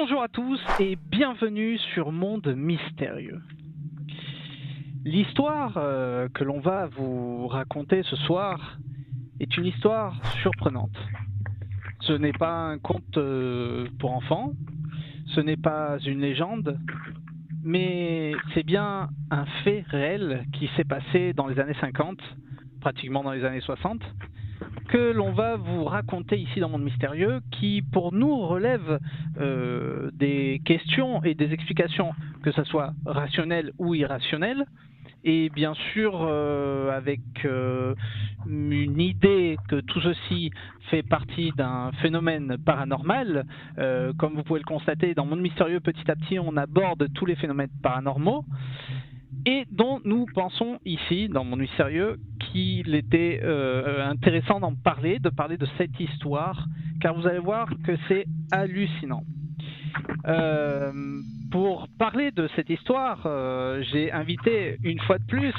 Bonjour à tous et bienvenue sur Monde Mystérieux. L'histoire que l'on va vous raconter ce soir est une histoire surprenante. Ce n'est pas un conte pour enfants, ce n'est pas une légende, mais c'est bien un fait réel qui s'est passé dans les années 50, pratiquement dans les années 60, que l'on va vous raconter ici dans Monde Mystérieux, qui pour nous relève des questions et des explications, que ce soit rationnelles ou irrationnelles, et bien sûr avec une idée que tout ceci fait partie d'un phénomène paranormal. Comme vous pouvez le constater, dans Monde Mystérieux, petit à petit, on aborde tous les phénomènes paranormaux, et dont nous pensons ici, dans Monde Mystérieux, qu'il était intéressant d'en parler, de parler de cette histoire, car vous allez voir que c'est hallucinant. Pour parler de cette histoire, j'ai invité une fois de plus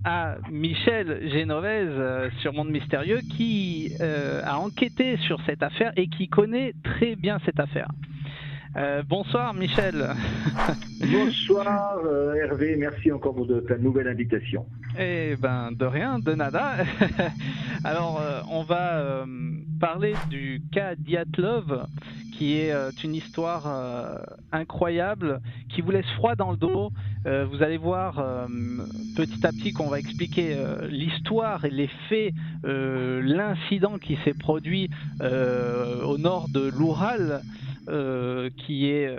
à Michel Genovese sur Monde Mystérieux, qui a enquêté sur cette affaire et qui connaît très bien cette affaire. Bonsoir Michel. Bonsoir Hervé, merci encore pour ta nouvelle invitation. Eh ben de rien, de nada. Alors on va parler du cas Dyatlov, qui est une histoire incroyable, qui vous laisse froid dans le dos. Vous allez voir petit à petit qu'on va expliquer l'histoire et les faits, l'incident qui s'est produit au nord de l'Oural. Qui est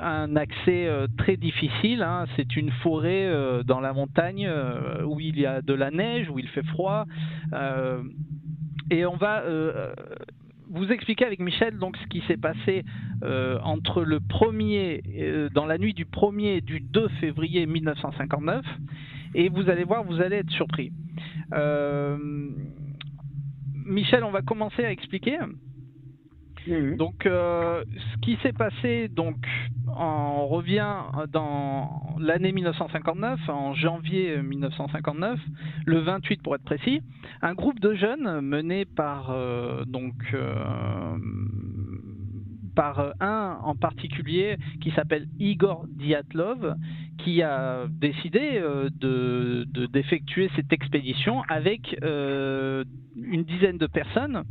un accès très difficile, hein. C'est une forêt dans la montagne où il y a de la neige, où il fait froid, et on va vous expliquer avec Michel donc ce qui s'est passé entre le 1er, dans la nuit du 1er et du 2 février 1959, et vous allez voir, vous allez être surpris. Michel, on va commencer à expliquer. Donc, ce qui s'est passé, donc, on revient dans l'année 1959, en janvier 1959, le 28 pour être précis, un groupe de jeunes mené par par un en particulier qui s'appelle Igor Dyatlov, qui a décidé d'effectuer cette expédition avec une dizaine de personnes,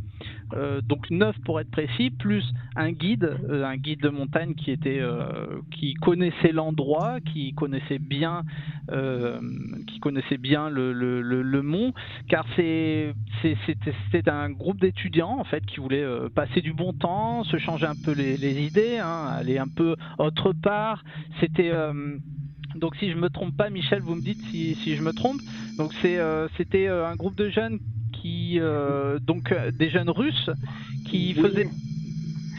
donc 9 pour être précis, plus un guide de montagne qui connaissait l'endroit, qui connaissait bien le mont, car c'était un groupe d'étudiants en fait qui voulaient passer du bon temps, se changer un peu les idées, hein, aller un peu autre part. C'était donc si je me trompe pas, Michel, vous me dites si je me trompe. Donc c'était un groupe de jeunes qui des jeunes russes qui faisaient.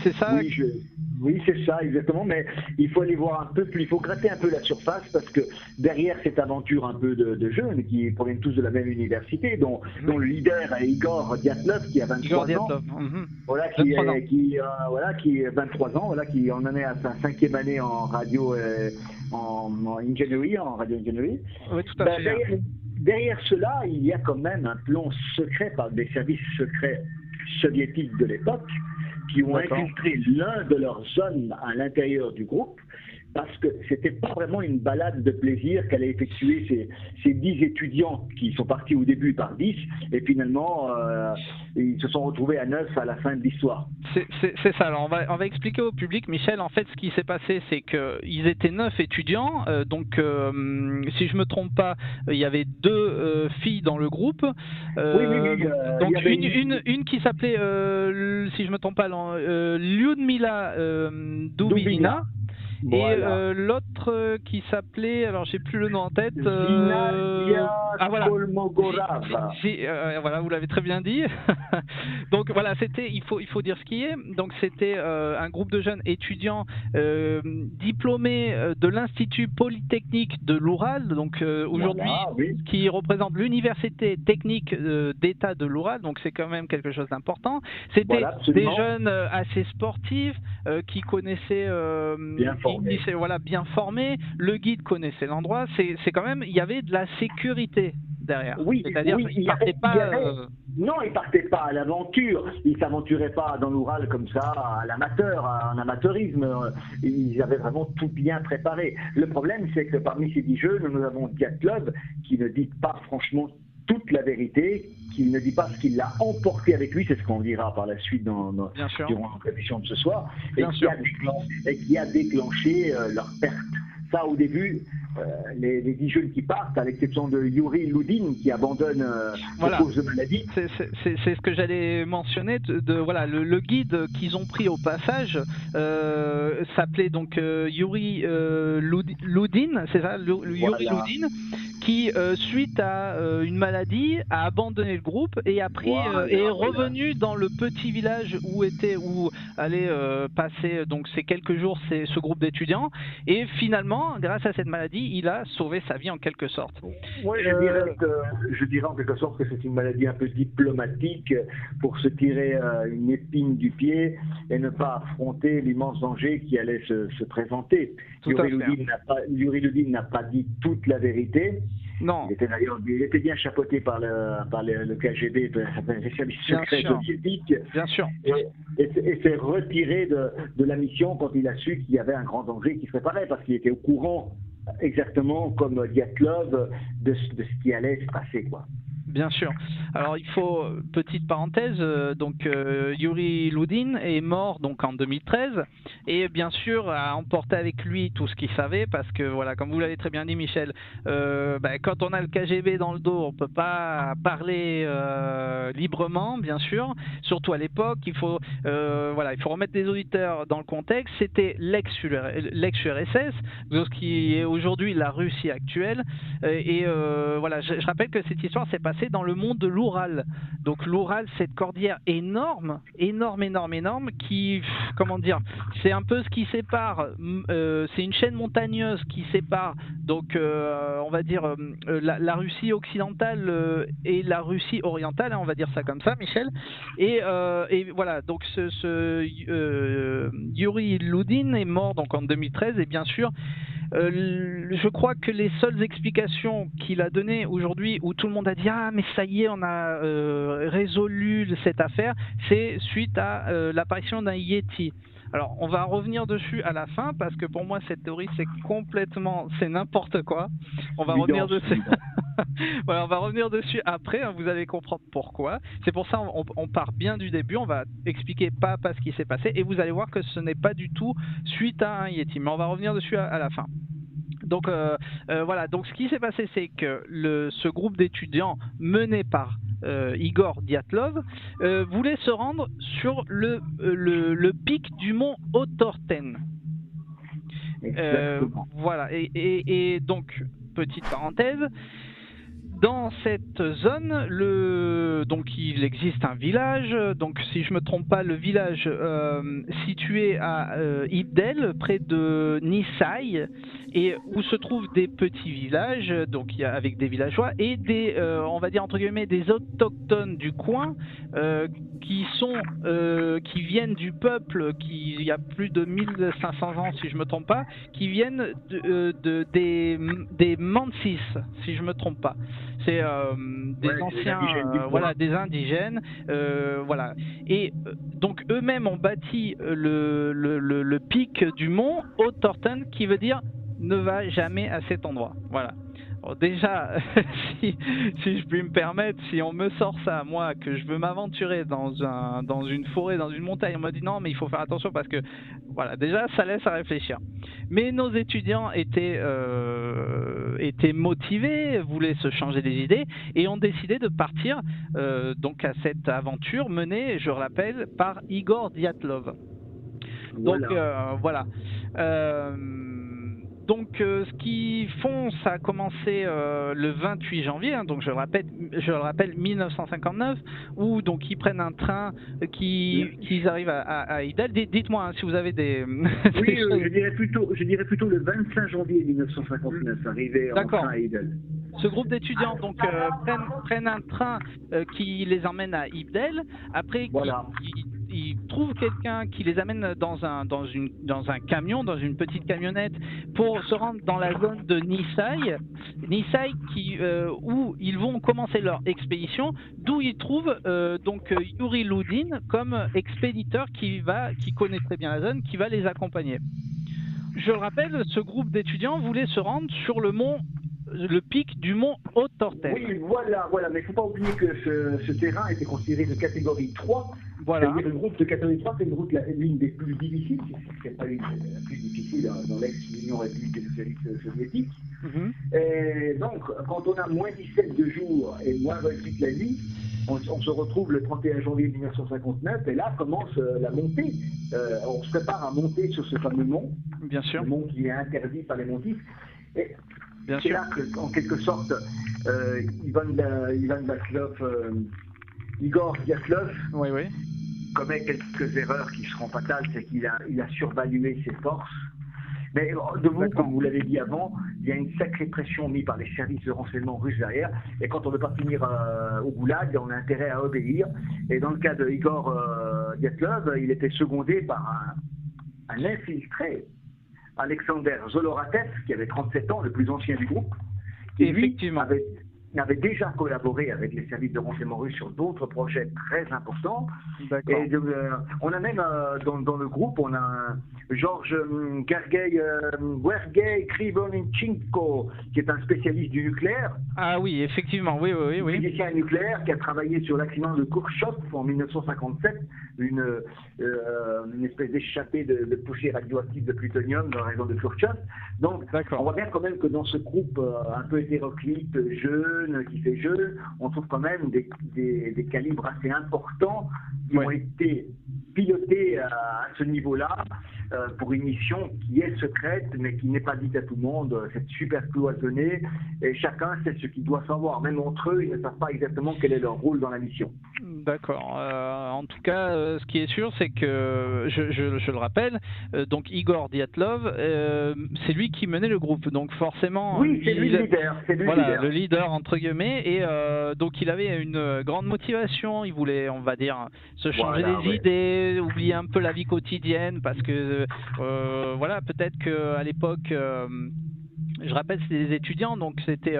C'est ça? Oui, c'est ça, exactement, mais il faut aller voir un peu plus, il faut gratter un peu la surface, parce que derrière cette aventure un peu de jeunes qui proviennent tous de la même université, dont le leader est Igor Dyatlov, qui a 23 ans. Voilà, qui a 23 ans, voilà, qui en est à sa 5e année en radio, en radio ingénierie. Oui, tout à fait. Derrière cela, il y a quand même un plan secret par des services secrets soviétiques de l'époque qui ont infiltré l'un de leurs hommes à l'intérieur du groupe, parce que c'était pas vraiment une balade de plaisir qu'allaient effectuer ces 10 étudiants qui sont partis au début par 10, et finalement ils se sont retrouvés à 9 à la fin de l'histoire. C'est ça. Alors on va expliquer au public, Michel. En fait, ce qui s'est passé, c'est qu'ils étaient 9 étudiants. Donc, si je me trompe pas, il y avait 2 filles dans le groupe. Donc une qui s'appelait, si je me trompe pas, Lyudmila Dubinina. Voilà. Et l'autre qui s'appelait, alors j'ai plus le nom en tête. Kolmogorava. Voilà, vous l'avez très bien dit. Donc voilà, c'était, il faut dire ce qui est. Donc c'était un groupe de jeunes étudiants diplômés de l'Institut Polytechnique de l'Oural, donc aujourd'hui qui représente l'Université technique d'État de l'Oural. Donc c'est quand même quelque chose d'important. C'était des jeunes assez sportifs qui connaissaient bien formés. Le guide connaissait l'endroit. C'est quand même, il y avait de la sécurité derrière. Oui, c'est-à-dire qu'il partait pas. Non, il partait pas à l'aventure. Il s'aventurait pas dans l'Oural comme ça, à l'amateur, en amateurisme. Ils avaient vraiment tout bien préparé. Le problème, c'est que parmi ces 10 jeunes, nous avons Dyatlov qui ne dit pas franchement toute la vérité, qui ne dit pas ce qu'il l'a emporté avec lui, c'est ce qu'on dira par la suite durant notre émission de ce soir, et qui a déclenché leur perte. Ça, au début, les 10 jeunes qui partent, à l'exception de Yuri Loudin qui abandonne à cause de maladie. C'est ce que j'allais mentionner. Voilà, le guide qu'ils ont pris au passage s'appelait donc Yuri Loudin, c'est ça, Yuri Loudin, qui suite à une maladie a abandonné le groupe et a pris est revenu dans le petit village où allait passer donc ces quelques jours ce groupe d'étudiants, et finalement grâce à cette maladie il a sauvé sa vie en quelque sorte. Oui, je dirais en quelque sorte que c'est une maladie un peu diplomatique pour se tirer une épine du pied et ne pas affronter l'immense danger qui allait se présenter. Yuri Loudin n'a pas dit toute la vérité. Non. Il était bien chapeauté par le KGB, les services secrets soviétiques. Bien sûr. Et s'est retiré de la mission quand il a su qu'il y avait un grand danger qui se préparait, parce qu'il était au courant, exactement comme Dyatlov, de ce qui allait se passer, quoi. Bien sûr. Alors il faut, petite parenthèse, donc Yuri Loudin est mort donc en 2013 et bien sûr a emporté avec lui tout ce qu'il savait, parce que voilà, comme vous l'avez très bien dit Michel, quand on a le KGB dans le dos, on peut pas parler librement, bien sûr, surtout à l'époque. Il faut remettre les auditeurs dans le contexte. C'était l'ex-URSS, ce qui est aujourd'hui la Russie actuelle, voilà, je rappelle que cette histoire s'est passée dans le monde de l'Oural. Donc l'Oural, cette cordillère énorme, qui, comment dire, c'est un peu ce qui sépare, c'est une chaîne montagneuse qui sépare, donc on va dire la Russie occidentale et la Russie orientale, hein, on va dire ça comme ça, Michel. Et voilà, donc Yuri Loudin est mort donc en 2013, et bien sûr je crois que les seules explications qu'il a données aujourd'hui, où tout le monde a dit ah mais ça y est, on a résolu cette affaire, c'est suite à l'apparition d'un Yeti. Alors on va revenir dessus à la fin, parce que pour moi cette théorie c'est n'importe quoi. On va revenir dessus. Voilà, on va revenir dessus après, hein, vous allez comprendre pourquoi. C'est pour ça on part bien du début, on va expliquer pas ce qui s'est passé, et vous allez voir que ce n'est pas du tout suite à un Yeti, mais on va revenir dessus à la fin. Donc voilà, donc ce qui s'est passé, c'est que ce groupe d'étudiants mené par Igor Dyatlov voulait se rendre sur le pic du mont Otorten. Voilà, et donc petite parenthèse, dans cette zone, donc il existe un village, donc si je me trompe pas, le village situé à Ibdel, près de Nissaï, et où se trouvent des petits villages, donc avec des villageois et des, on va dire entre guillemets, des autochtones du coin qui viennent du peuple il y a plus de 1500 ans si je me trompe pas, qui viennent des Mansis si je me trompe pas. C'est des anciens, des indigènes, voilà. Et donc eux-mêmes ont bâti le pic du mont Otorten, qui veut dire ne va jamais à cet endroit. Voilà. Alors déjà, si je puis me permettre, si on me sort ça, moi, que je veux m'aventurer dans une forêt, dans une montagne, on m'a dit non, mais il faut faire attention, parce que voilà, déjà ça laisse à réfléchir. Mais nos étudiants étaient motivés, voulaient se changer des idées, et ont décidé de partir donc à cette aventure menée, je le rappelle, par Igor Dyatlov. Donc voilà. Donc ce qu'ils font, ça a commencé le 28 janvier, hein, donc je le rappelle 1959, où donc ils prennent un train, qu'ils arrivent à Idel. Dites-moi hein, si vous avez des... Oui, je dirais plutôt le 25 janvier 1959, arrivé en train à Idel. Ce groupe d'étudiants donc prennent un train qui les emmène à Ibdel, après ils trouvent quelqu'un qui les amène dans un camion, dans une petite camionnette, pour se rendre dans la zone de Nisai. Nisai où ils vont commencer leur expédition, d'où ils trouvent donc Yuri Loudin comme expéditeur qui connaît très bien la zone, qui va les accompagner. Je le rappelle, ce groupe d'étudiants voulait se rendre sur le pic du mont Haut-Tortel. Oui, voilà, mais il ne faut pas oublier que ce terrain était considéré de catégorie 3. Voilà. C'est-à-dire une route de catégorie 3, c'est une route l'une des plus difficiles, c'est pas la plus difficile dans l'ex-Union République Socialiste Soviétique. Et donc, quand on a moins 17 de jour et moins 28 la nuit, on se retrouve le 31 janvier 1959 et là commence la montée. On se prépare à monter sur ce fameux mont. Bien sûr. Le mont qui est interdit par les montifs. Et bien c'est sûr. là que, en quelque sorte, Igor Dyatlov commet quelques erreurs qui seront fatales, c'est qu'il a survalué ses forces. Mais de vous, comme vous l'avez dit avant, il y a une sacrée pression mise par les services de renseignement russes derrière. Et quand on ne veut pas finir au goulag, on a intérêt à obéir. Et dans le cas de Igor Dyatlov, il était secondé par un infiltré, Alexander Zoloratev, qui avait 37 ans, le plus ancien du groupe, qui lui avait déjà collaboré avec les services de renseignement russes sur d'autres projets très importants. Et on a même dans le groupe, on a Georges Sergei Krivonichenko, qui est un spécialiste du nucléaire. Ah oui, effectivement, oui. Physicien nucléaire qui a travaillé sur l'accident de Kourchov en 1957, une espèce d'échappée de poussière radioactive de plutonium dans la région de Kourchov. Donc, on voit bien quand même que dans ce groupe un peu hétéroclite, jeune, qui fait jeu, on trouve quand même des calibres assez importants qui ont été pilotés à ce niveau-là pour une mission qui est secrète, mais qui n'est pas dite à tout le monde. C'est super cloisonné et chacun sait ce qu'il doit savoir. Même entre eux, ils ne savent pas exactement quel est leur rôle dans la mission. D'accord. En tout cas, ce qui est sûr, c'est que, je le rappelle, donc Igor Dyatlov, c'est lui qui menait le groupe. Donc forcément, oui, c'est lui le leader. Le leader entre guillemets. Et donc il avait une grande motivation. Il voulait, on va dire, se changer des idées, oublier un peu la vie quotidienne, parce que peut-être qu'à l'époque. Je rappelle, c'était des étudiants, donc c'était,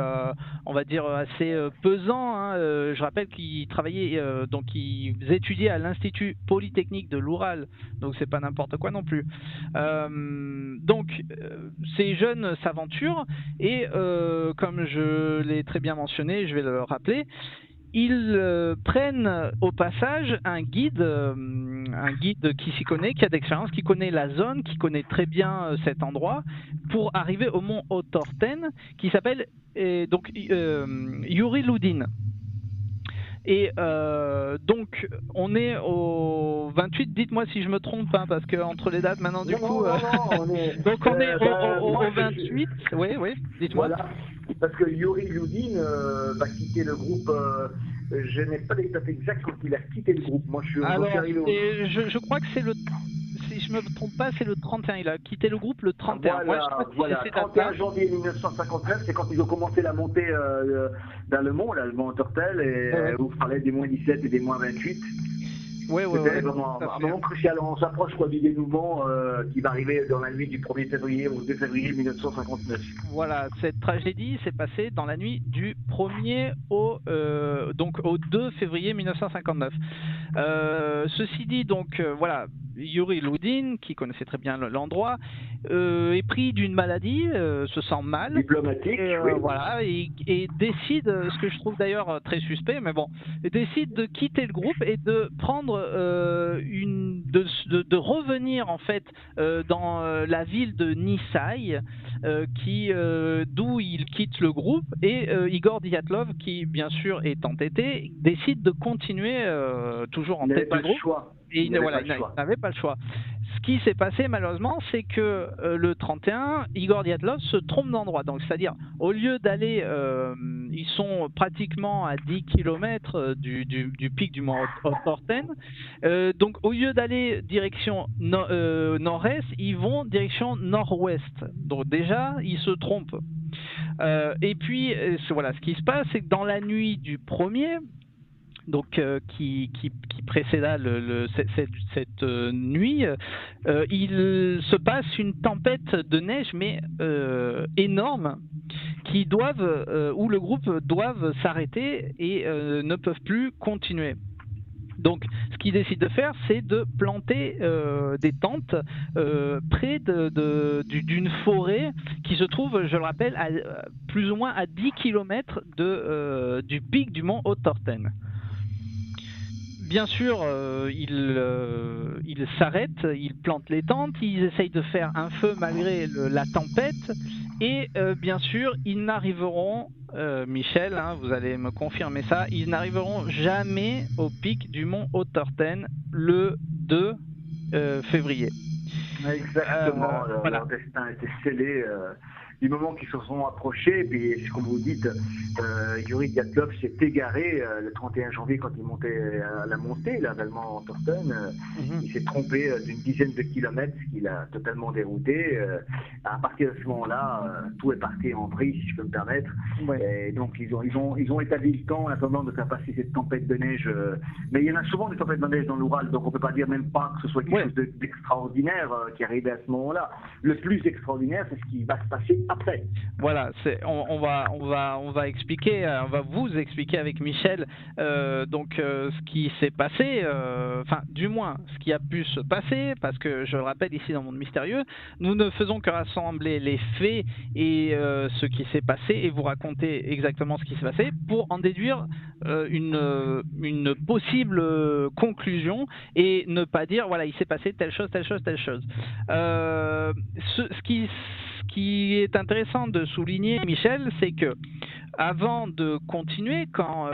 on va dire, assez pesant. Je rappelle qu'ils travaillaient, donc ils étudiaient à l'Institut Polytechnique de l'Oural, donc c'est pas n'importe quoi non plus. Donc, ces jeunes s'aventurent et, comme je l'ai très bien mentionné, je vais le rappeler, ils prennent au passage un guide qui s'y connaît, qui a d'expérience, qui connaît la zone, qui connaît très bien cet endroit, pour arriver au mont Haut-Torten, qui s'appelle Yuri Loudin. Et donc, on est au 28, dites-moi si je me trompe, parce que entre les dates maintenant, donc on est au 28, oui, dites-moi. Voilà. Parce que Yuri Loudin va quitter le groupe, je n'ai pas les dates exactes quand il a quitté le groupe. Moi, je suis arrivé je crois que c'est si je ne me trompe pas, c'est le 31. Il a quitté le groupe le 31. Voilà, 31 janvier 1959, c'est quand ils ont commencé la montée vers le mont, le mont Tortel, et où il parlait des moins 17 et des moins 28. C'était vraiment un moment crucial. On s'approche du dénouement qui va arriver dans la nuit du 1er février au 2 février 1959. Voilà, cette tragédie s'est passée dans la nuit du 1er au 2 février 1959. Ceci dit, donc Yuri Loudin, qui connaissait très bien l'endroit, est pris d'une maladie, se sent mal. Diplomatique, et décide, ce que je trouve d'ailleurs très suspect, mais bon, décide de quitter le groupe et de prendre de revenir en fait dans la ville de Nisai, d'où il quitte le groupe, et Igor Dyatlov, qui bien sûr est entêté, décide de continuer toujours en tête du groupe. Et il n'avait pas le choix. Ce qui s'est passé malheureusement, c'est que le 31, Igor Dyatlov se trompe d'endroit. Donc, c'est-à-dire, au lieu d'aller, ils sont pratiquement à 10 km du pic du mont Haut-Torten. Donc, au lieu d'aller direction nord-est, ils vont direction nord-ouest. Donc, déjà, ils se trompent. Et puis, ce qui se passe, c'est que dans la nuit du 1er, donc qui précéda cette nuit, il se passe une tempête de neige, mais énorme, où le groupe doivent s'arrêter et ne peuvent plus continuer. Donc, ce qu'ils décident de faire, c'est de planter des tentes près d'une forêt qui se trouve, je le rappelle, plus ou moins à 10 km du pic du mont Haut-Torten. Bien sûr, ils s'arrêtent, ils plantent les tentes, ils essayent de faire un feu malgré la tempête, et bien sûr, ils n'arriveront, Michel, hein, vous allez me confirmer ça, ils n'arriveront jamais au pic du mont Haut-Torten le 2 février. Exactement, leur destin était scellé du moment qu'ils se sont approchés. Puis, comme vous dites, Yuri Dyatlov s'est égaré le 31 janvier quand il montait à la montée, là, d'Allemand en Torten. Il s'est trompé d'une dizaine de kilomètres, ce qui l'a totalement dérouté. À partir de ce moment-là, tout est parti en vrille, si je peux me permettre. Ouais. Et donc, ils ont établi le temps en attendant de faire passer cette tempête de neige. Mais il y en a souvent des tempêtes de neige dans l'Oural, donc on ne peut pas dire même pas que ce soit quelque chose d'extraordinaire qui arrivait à ce moment-là. Le plus extraordinaire, c'est ce qui va se passer après. Voilà, on va expliquer, on va vous expliquer avec Michel ce qui s'est passé, enfin du moins ce qui a pu se passer, parce que je le rappelle ici dans Monde Mystérieux, nous ne faisons que rassembler les faits et ce qui s'est passé et vous raconter exactement ce qui s'est passé pour en déduire une possible conclusion et ne pas dire voilà il s'est passé telle chose. Ce qui est intéressant de souligner, Michel, c'est que avant de continuer, quand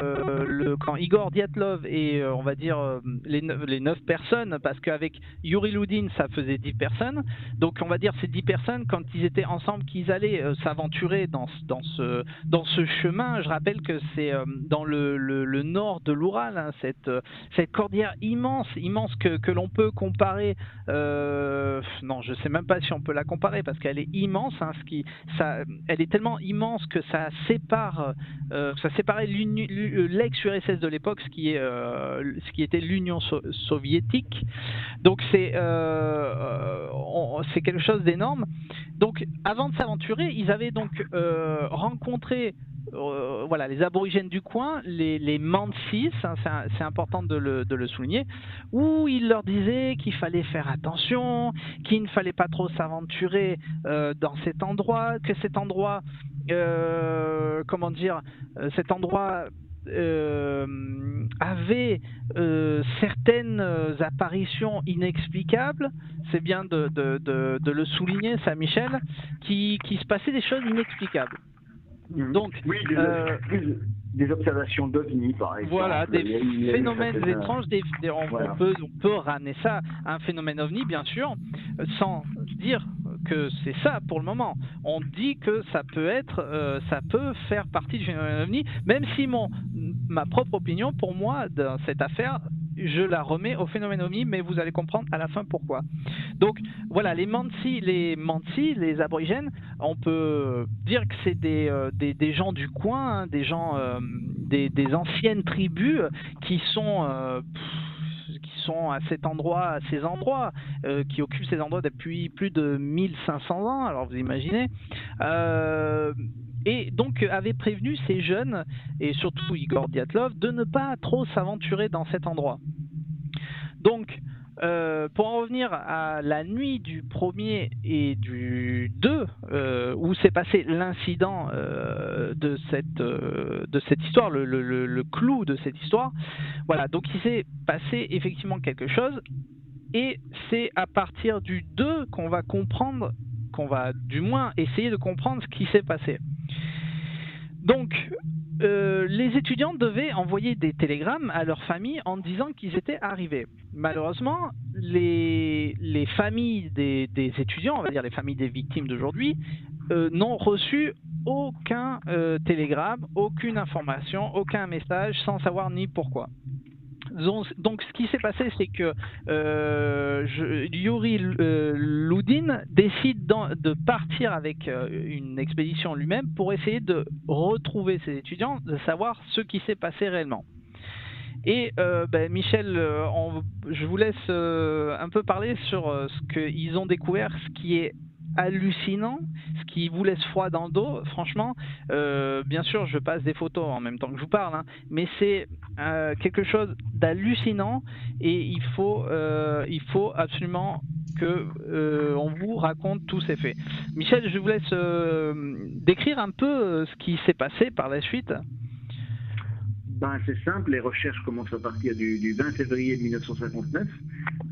Igor Dyatlov et on va dire les 9 personnes, parce qu'avec Yuri Loudin ça faisait 10 personnes, donc on va dire ces 10 personnes, quand ils étaient ensemble, qu'ils allaient s'aventurer dans ce chemin. Je rappelle que c'est dans le nord de l'Oural, hein, cette cordillère immense que l'on peut comparer, non je sais même pas si on peut la comparer parce qu'elle est immense, hein, elle est tellement immense que ça séparait l'ex-URSS de l'époque, ce qui était l'Union soviétique. Donc c'est quelque chose d'énorme. Donc avant de s'aventurer, ils avaient donc rencontré les aborigènes du coin, les Mansis, hein, c'est important de le souligner, où ils leur disaient qu'il fallait faire attention, qu'il ne fallait pas trop s'aventurer dans cet endroit, que cet endroit avait certaines apparitions inexplicables. C'est bien de le souligner, ça, Michel, qui se passait des choses inexplicables. Donc, des observations d'OVNI, par exemple. Voilà, des phénomènes étranges. On peut ramener ça à un phénomène OVNI, bien sûr, sans dire que c'est ça pour le moment. On dit que ça peut faire partie du phénomène OVNI, même si ma propre opinion, pour moi, dans cette affaire, je la remets au phénomène OVNI, mais vous allez comprendre à la fin pourquoi. Donc voilà, les Mansi, les aborigènes, on peut dire que c'est des gens du coin, hein, des gens, des anciennes tribus qui sont à ces endroits, qui occupent ces endroits depuis plus de 1500 ans, alors vous imaginez. Et donc avait prévenu ces jeunes, et surtout Igor Dyatlov, de ne pas trop s'aventurer dans cet endroit. Donc, pour en revenir à la nuit du 1er et du 2, où s'est passé l'incident de cette histoire, le clou de cette histoire, voilà, donc il s'est passé effectivement quelque chose, et c'est à partir du 2 qu'on va comprendre, qu'on va du moins essayer de comprendre ce qui s'est passé. Donc, les étudiants devaient envoyer des télégrammes à leurs familles en disant qu'ils étaient arrivés. Malheureusement, les familles des étudiants, on va dire les familles des victimes d'aujourd'hui, n'ont reçu aucun télégramme, aucune information, aucun message, sans savoir ni pourquoi. Donc ce qui s'est passé, c'est que Yuri Loudin décide de partir avec une expédition lui-même pour essayer de retrouver ses étudiants, de savoir ce qui s'est passé réellement. Et Michel, je vous laisse un peu parler sur ce qu'ils ont découvert, ce qui est hallucinant, ce qui vous laisse froid dans le dos. Franchement, bien sûr, je passe des photos en même temps que je vous parle, hein, mais c'est quelque chose d'hallucinant et il faut absolument que on vous raconte tous ces faits. Michel, je vous laisse décrire un peu ce qui s'est passé par la suite. Ben, c'est simple, les recherches commencent à partir du 20 février 1959.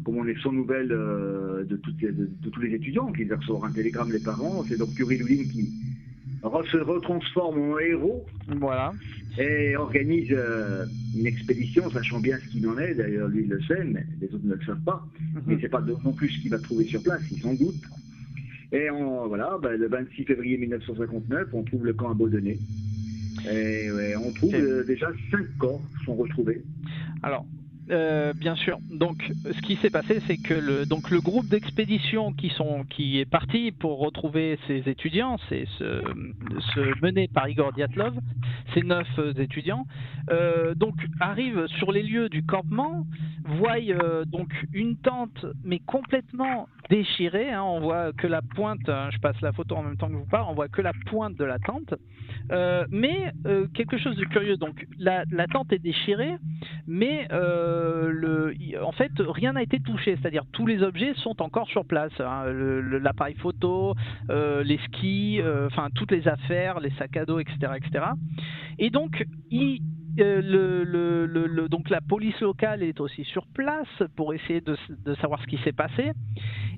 Comme on est sans nouvelles de tous les étudiants qui reçoivent un télégramme les parents, c'est donc Yuri Loulin qui se retransforme en héros. Voilà. Et organise une expédition, sachant bien ce qu'il en est. D'ailleurs, lui, il le sait, mais les autres ne le savent pas. Mais c'est pas non plus ce qu'il va trouver sur place, il s'en doute. Et le 26 février 1959, on trouve le camp abandonné. Et on trouve déjà 5 corps sont retrouvés. Alors, bien sûr. Donc, ce qui s'est passé, c'est que le groupe d'expédition qui est parti pour retrouver ces étudiants, c'est mené par Igor Dyatlov, ces 9 étudiants, donc arrivent sur les lieux du campement, voient donc une tente, mais complètement déchirée. Hein, on voit que la pointe, hein, je passe la photo en même temps que je vous parle, on voit que la pointe de la tente. Mais quelque chose de curieux, donc la tente est déchirée, mais en fait rien n'a été touché, c'est-à-dire tous les objets sont encore sur place, hein, l'appareil photo, les skis, enfin toutes les affaires, les sacs à dos, etc., etc. Et donc donc la police locale est aussi sur place pour essayer de savoir ce qui s'est passé.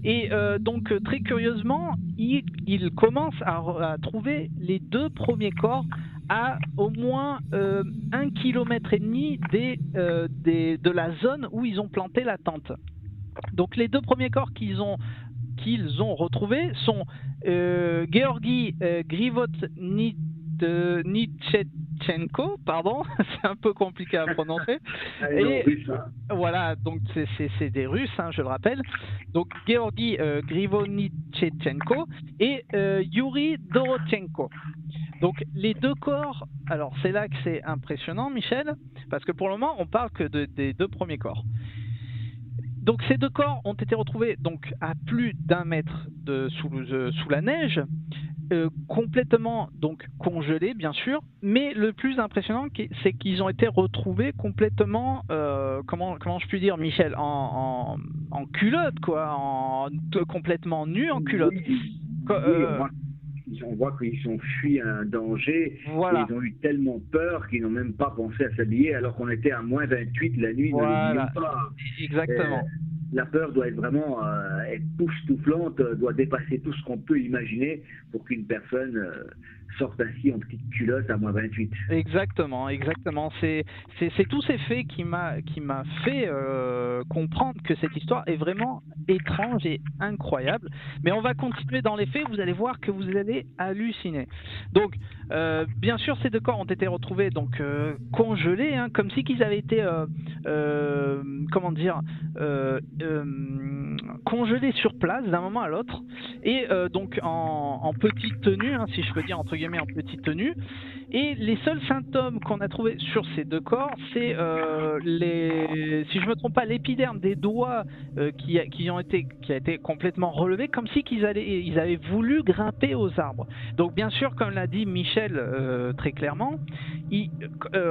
Et donc très curieusement, il commence à trouver les 2 premiers corps à au moins 1,5 km de la zone où ils ont planté la tente. Donc les 2 premiers corps qu'ils ont retrouvés sont Georgi Grivotnichetchenko, pardon, c'est un peu compliqué à prononcer. Et voilà, donc c'est des Russes, hein, je le rappelle. Donc Georgi Grivotnichetchenko et Yuri Dorotchenko. Donc les 2 corps, alors c'est là que c'est impressionnant, Michel, parce que pour le moment on parle que des 2 premiers corps. Donc ces 2 corps ont été retrouvés donc à plus d'1 mètre sous la neige, complètement donc congelés bien sûr, mais le plus impressionnant c'est qu'ils ont été retrouvés complètement, comment je puis dire, Michel, en culotte quoi, complètement nus en culotte. On voit qu'ils ont fui un danger, voilà. Ils ont eu tellement peur qu'ils n'ont même pas pensé à s'habiller alors qu'on était à moins 28 la nuit. Voilà, exactement. La peur doit être vraiment époustouflante, doit dépasser tout ce qu'on peut imaginer pour qu'une personne sorte ainsi en petite culotte à moins 28. Exactement. C'est tous ces faits qui m'a fait comprendre que cette histoire est vraiment étrange et incroyable. Mais on va continuer dans les faits, vous allez voir que vous allez halluciner. Donc, bien sûr, ces 2 corps ont été retrouvés donc congelés, hein, comme si qu'ils avaient été, congelés sur place d'un moment à l'autre, et donc en petite tenue, hein, si je peux dire entre guillemets en petite tenue. Et les seuls symptômes qu'on a trouvés sur ces 2 corps, c'est si je me trompe pas, l'épiderme des doigts qui a été complètement relevé, comme si ils avaient voulu grimper aux arbres. Donc bien sûr, comme l'a dit Michel très clairement,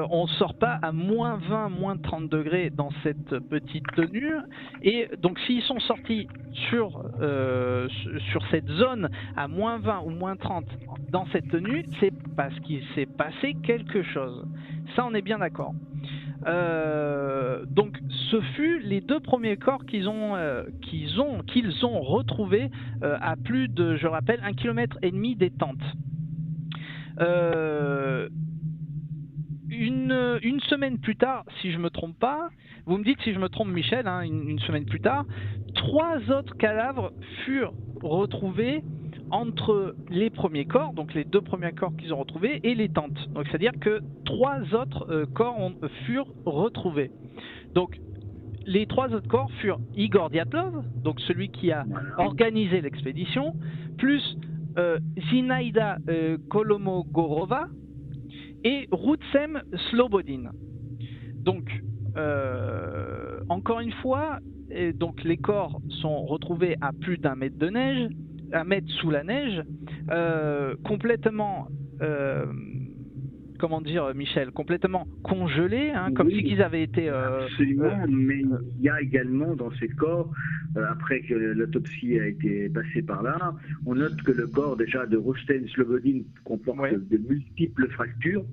on sort pas à moins 20, moins 30 degrés dans cette petite tenue. Et donc s'ils sont sortis sur cette zone à moins 20 ou moins 30 dans cette tenue, c'est parce qu'il s'est passé quelque chose. Ça, on est bien d'accord. Donc ce fut les 2 premiers corps qu'ils ont retrouvés à plus de, je rappelle, 1,5 km des tentes. Une semaine plus tard, si je me trompe pas, vous me dites si je me trompe, Michel, hein, une semaine plus tard, 3 autres cadavres furent retrouvés entre les premiers corps, donc les 2 premiers corps qu'ils ont retrouvés, et les tentes. Donc c'est-à-dire que 3 autres corps furent retrouvés. Donc les 3 autres corps furent Igor Dyatlov, donc celui qui a organisé l'expédition, plus Zinaida Kolmogorova et Routsem Slobodin. Donc encore une fois, donc les corps sont retrouvés à plus d'1 mètre de neige, 1 mètre sous la neige, complètement, comment dire, Michel, complètement congelés, hein, comme si ils avaient été... absolument, mais il y a également dans ces corps, après que l'autopsie a été passée par là, on note que le corps déjà de Rosten Slobodin comporte de multiples fractures.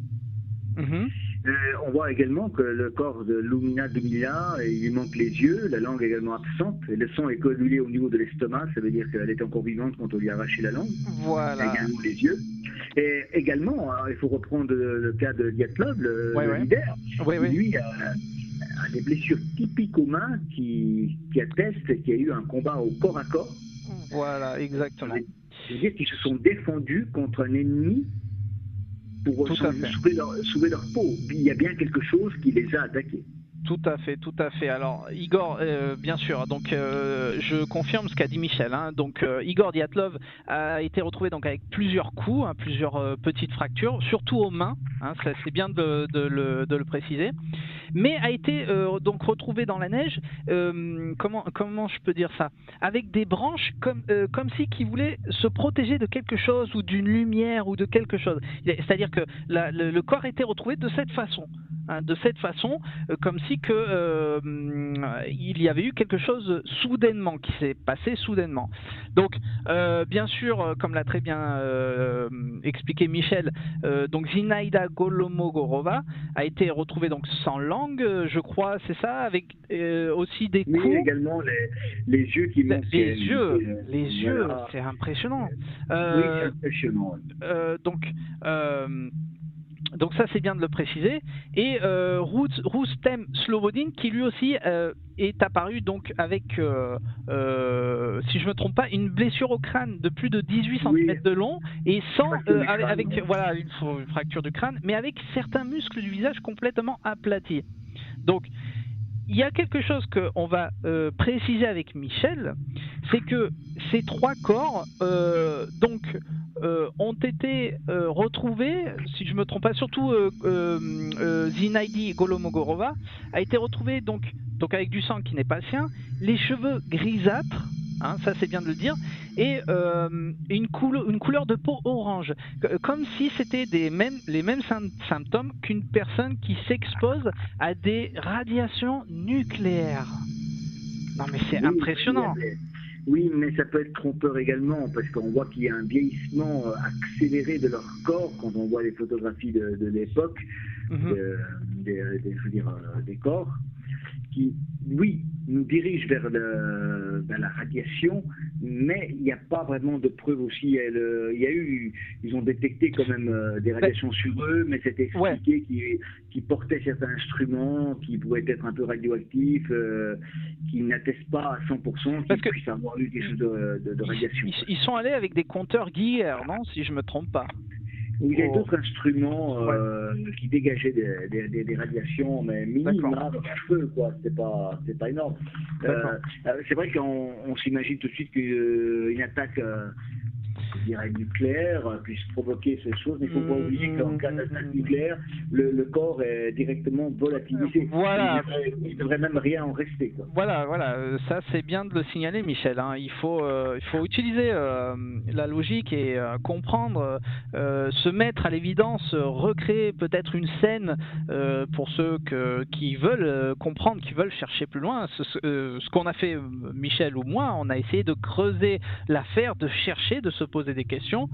On voit également que le corps de Lumina Dumila, il lui manque les yeux, la langue est également absente, et le sang est coagulé au niveau de l'estomac, ça veut dire qu'elle est encore vivante quand on lui a arraché la langue, également les yeux. Et également, il faut reprendre le cas de Dyatlov, le leader, qui lui a des blessures typiques aux mains qui attestent qu'il y a eu un combat au corps à corps. Voilà, exactement. C'est-à-dire qu'ils se sont défendus contre un ennemi pour sauver leur peau. Il y a bien quelque chose qui les a attaqués. Tout à fait, tout à fait. Alors Igor, bien sûr, donc je confirme ce qu'a dit Michel, hein. Donc Igor Dyatlov a été retrouvé donc avec plusieurs coups, hein, plusieurs petites fractures, surtout aux mains, hein, c'est bien de le préciser, mais a été donc retrouvé dans la neige, comment je peux dire ça, avec des branches comme si qu'il voulait se protéger de quelque chose ou d'une lumière ou de quelque chose. C'est-à-dire que le corps a été retrouvé de cette façon. De cette façon, comme si il y avait eu quelque chose soudainement, qui s'est passé soudainement. Donc, bien sûr, comme l'a très bien expliqué Michel, donc Zinaida Golomogorova a été retrouvée donc sans langue, je crois, c'est ça, avec aussi des coups. Oui, également les yeux qui manquent. Les yeux, voilà. C'est impressionnant. Oui, c'est impressionnant. Donc ça c'est bien de le préciser. Et Rustem Slobodin qui lui aussi est apparu donc avec, si je me trompe pas, une blessure au crâne de plus de 18 cm de long et sans avec voilà une fracture du crâne, mais avec certains muscles du visage complètement aplatis. Donc il y a quelque chose qu'on va préciser avec Michel, c'est que ces 3 corps ont été retrouvés, si je ne me trompe pas, surtout Zinaida Golomogorova a été retrouvée donc avec du sang qui n'est pas sien, les cheveux grisâtres, hein, ça c'est bien de le dire, et une couleur de peau orange, comme si c'était les mêmes symptômes qu'une personne qui s'expose à des radiations nucléaires. Non mais c'est impressionnant. Oui, mais ça peut être trompeur également, parce qu'on voit qu'il y a un vieillissement accéléré de leur corps quand on voit les photographies de l'époque, des corps, qui, oui, nous dirigent vers la radiation, mais il n'y a pas vraiment de preuves aussi. Ils ont détecté quand même des radiations sur eux, mais c'était expliqué qu'ils portaient certains instruments qui pouvaient être un peu radioactifs, qui n'attestent pas à 100% qu'ils puissent avoir eu quelque chose de radiation. Ils sont allés avec des compteurs Geiger, non, si je ne me trompe pas. Il y a d'autres instruments qui dégageaient des radiations, mais minimes, un feu, quoi. C'est pas énorme. C'est vrai qu'on s'imagine tout de suite qu'une attaque, je dirais, nucléaire puisse provoquer ces choses, mais il ne faut pas oublier qu'en cas d'attaque nucléaire, le corps est directement volatilisé. Voilà. Il ne devrait même rien en rester, quoi. Voilà, ça c'est bien de le signaler, Michel, hein. Il faut utiliser la logique et comprendre, se mettre à l'évidence, recréer peut-être une scène pour ceux qui veulent comprendre, qui veulent chercher plus loin. Ce qu'on a fait, Michel ou moi, on a essayé de creuser l'affaire, de chercher, de se poser des questions,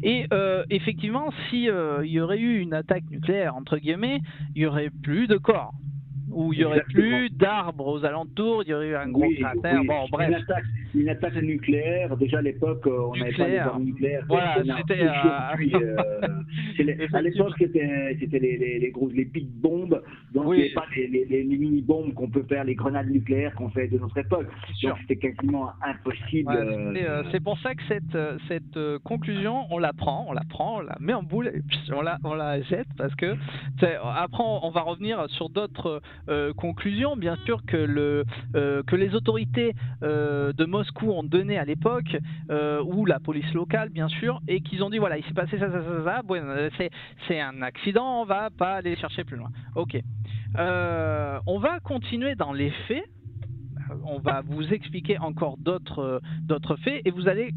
et effectivement, si il y aurait eu une attaque nucléaire entre guillemets, il y aurait plus de corps, ou il y aurait plus d'arbres aux alentours, il y aurait eu un gros cratère. Bon, bref. Une attaque nucléaire, déjà à l'époque, on n'avait pas les armes nucléaires. Voilà, c'était à l'époque, c'était les big bombes, donc il n'y avait pas les mini bombes qu'on peut faire, les grenades nucléaires qu'on fait de notre époque. Donc c'était quasiment impossible. C'est pour ça que cette conclusion, on la prend, on la met en boule et puis on la jette, parce que après on va revenir sur d'autres conclusion, bien sûr, que les autorités de Moscou ont donné à l'époque, ou la police locale, bien sûr, et qu'ils ont dit voilà, il s'est passé ça. Bon, c'est un accident, on va pas aller chercher plus loin. Ok. On va continuer dans les faits. On va vous expliquer encore d'autres faits et vous allez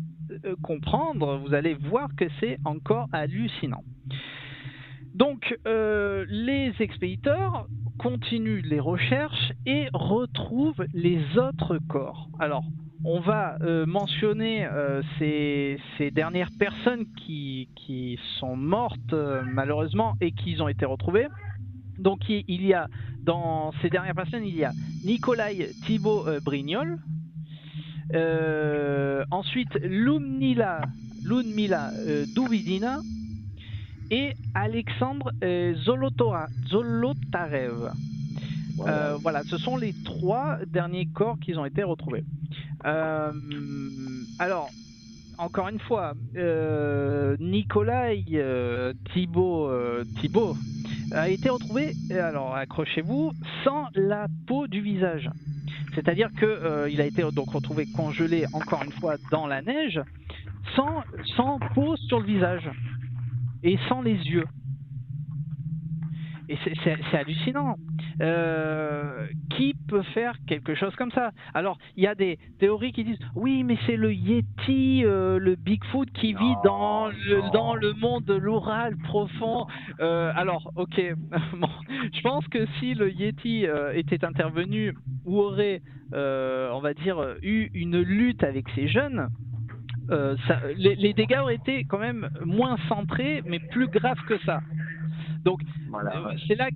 comprendre, vous allez voir que c'est encore hallucinant. Donc, les expéditeurs continuent les recherches et retrouvent les autres corps. Alors, on va mentionner ces dernières personnes qui sont mortes malheureusement et qui ont été retrouvées. Donc, il y a, dans ces dernières personnes, il y a Nikolai Thibaut Brignol, ensuite Ludmila Douvidina et Alexandre Zolotarev. Voilà, ce sont les 3 derniers corps qui ont été retrouvés. Alors, encore une fois, Nikolai Thibaut a été retrouvé, alors accrochez-vous, sans la peau du visage. C'est-à-dire qu'il a été donc retrouvé congelé, encore une fois, dans la neige, sans peau sur le visage et sans les yeux. Et c'est hallucinant. Qui peut faire quelque chose comme ça? Alors, il y a des théories qui disent oui, mais c'est le Yeti, le Bigfoot qui vit dans le monde de l'Oural profond. Alors, ok, bon, je pense que si le Yeti était intervenu ou aurait, on va dire, eu une lutte avec ces jeunes, les dégâts auraient été quand même moins centrés, mais plus graves que ça. Donc, voilà. C'est ça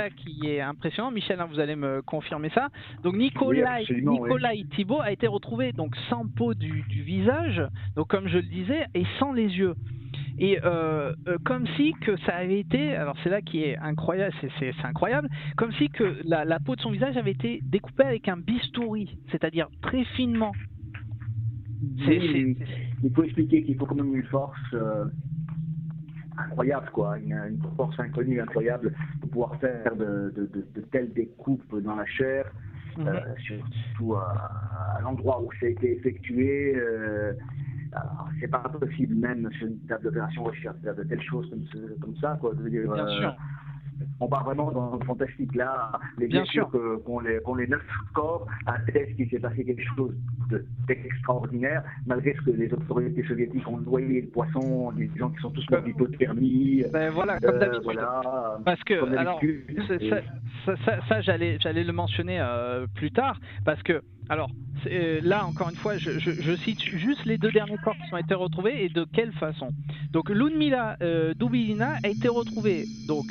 qui est impressionnant. Michel, hein, vous allez me confirmer ça. Donc, Nikolai Thibaut a été retrouvé donc sans peau du visage, donc comme je le disais, et sans les yeux. Et comme si que ça avait été, alors c'est là qui est incroyable, c'est incroyable, comme si que la peau de son visage avait été découpée avec un bistouri, c'est-à-dire très finement. Il faut expliquer qu'il faut quand même une force incroyable, quoi, une force inconnue incroyable pour pouvoir faire de telles découpes dans la chair, surtout à l'endroit où ça a été effectué. C'est pas possible même sur une table d'opération recherche de telles choses comme ça, quoi. Je veux dire, bien sûr. On part vraiment dans le fantastique là. Mais bien sûr qu'on les 9 corps attestent qu'il s'est passé quelque chose d'extraordinaire, malgré ce que les autorités soviétiques ont noyé le poisson, des gens qui sont tous morts d'hypothermie. Ben voilà, comme d'habitude. Voilà, parce que alors, ça j'allais le mentionner plus tard, parce que alors là encore une fois, je cite juste les 2 derniers corps qui ont été retrouvés et de quelle façon. Donc Ludmila Doubilina a été retrouvée donc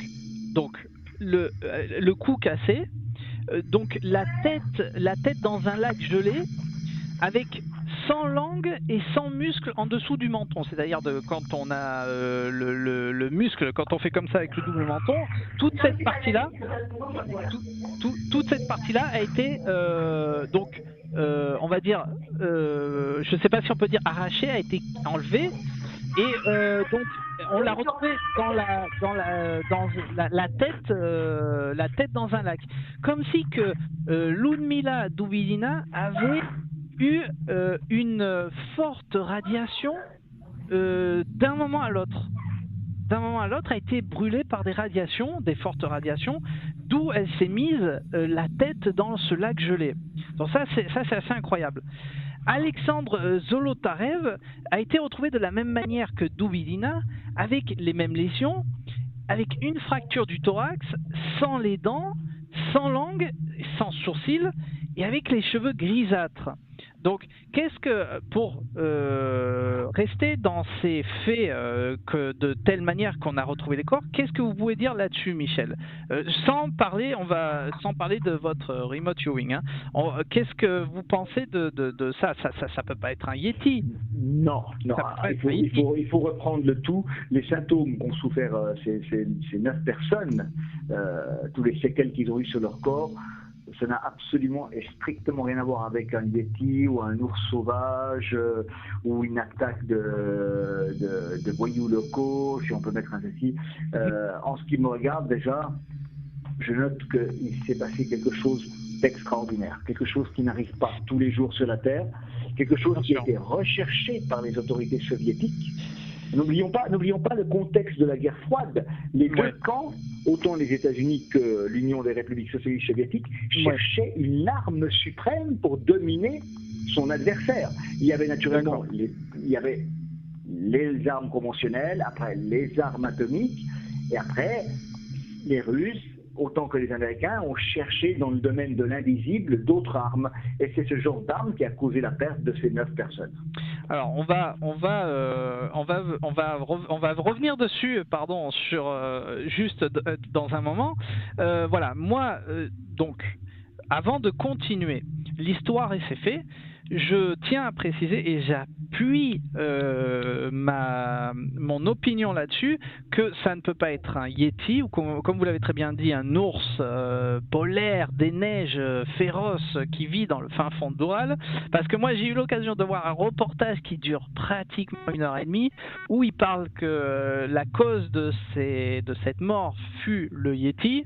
le cou cassé, donc la tête dans un lac gelé, avec sans langue et sans muscle en dessous du menton. C'est-à-dire quand on a le muscle, quand on fait comme ça avec le double menton, toute cette partie-là a été donc on va dire, je ne sais pas si on peut dire arrachée, a été enlevée. Et donc on l'a retrouvé dans la tête dans un lac, comme si que Ludmila Doubilina avait eu une forte radiation d'un moment à l'autre. D'un moment à l'autre, a été brûlée par des fortes radiations, d'où elle s'est mise la tête dans ce lac gelé. Donc ça c'est assez incroyable. Alexandre Zolotarev a été retrouvé de la même manière que Doubilina, avec les mêmes lésions, avec une fracture du thorax, sans les dents, sans langue, sans sourcils, et avec les cheveux grisâtres. Donc, qu'est-ce que, pour rester dans ces faits que de telle manière qu'on a retrouvé les corps, qu'est-ce que vous pouvez dire là-dessus, Michel? Sans parler de votre remote viewing, hein. Qu'est-ce que vous pensez de ça? Ça peut pas être un Yeti. Non. Il faut reprendre le tout. Les symptômes qu'ont souffert ces 9 personnes, tous les séquelles qu'ils ont eu sur leur corps, ça n'a absolument et strictement rien à voir avec un Yeti ou un ours sauvage ou une attaque de voyous locaux, si on peut mettre un ceci. En ce qui me regarde déjà, je note qu'il s'est passé quelque chose d'extraordinaire, quelque chose qui n'arrive pas tous les jours sur la Terre, quelque chose qui a été recherché par les autorités soviétiques. N'oublions pas le contexte de la guerre froide. Les deux camps, autant les États-Unis que l'Union des républiques socialistes soviétiques, cherchaient une arme suprême pour dominer son adversaire. Il y avait naturellement les armes conventionnelles, après les armes atomiques, et après les Russes, autant que les Américains, ont cherché dans le domaine de l'invisible d'autres armes. Et c'est ce genre d'armes qui a causé la perte de ces 9 personnes. Alors on va revenir dessus, pardon, sur juste dans un moment. Voilà, moi donc avant de continuer l'histoire et ses faits, je tiens à préciser et j'appuie mon opinion là-dessus que ça ne peut pas être un Yéti ou comme vous l'avez très bien dit, un ours polaire des neiges féroce qui vit dans le fin fond de l'Oural, parce que moi j'ai eu l'occasion de voir un reportage qui dure pratiquement 1h30 où il parle que la cause de cette mort fut le Yéti.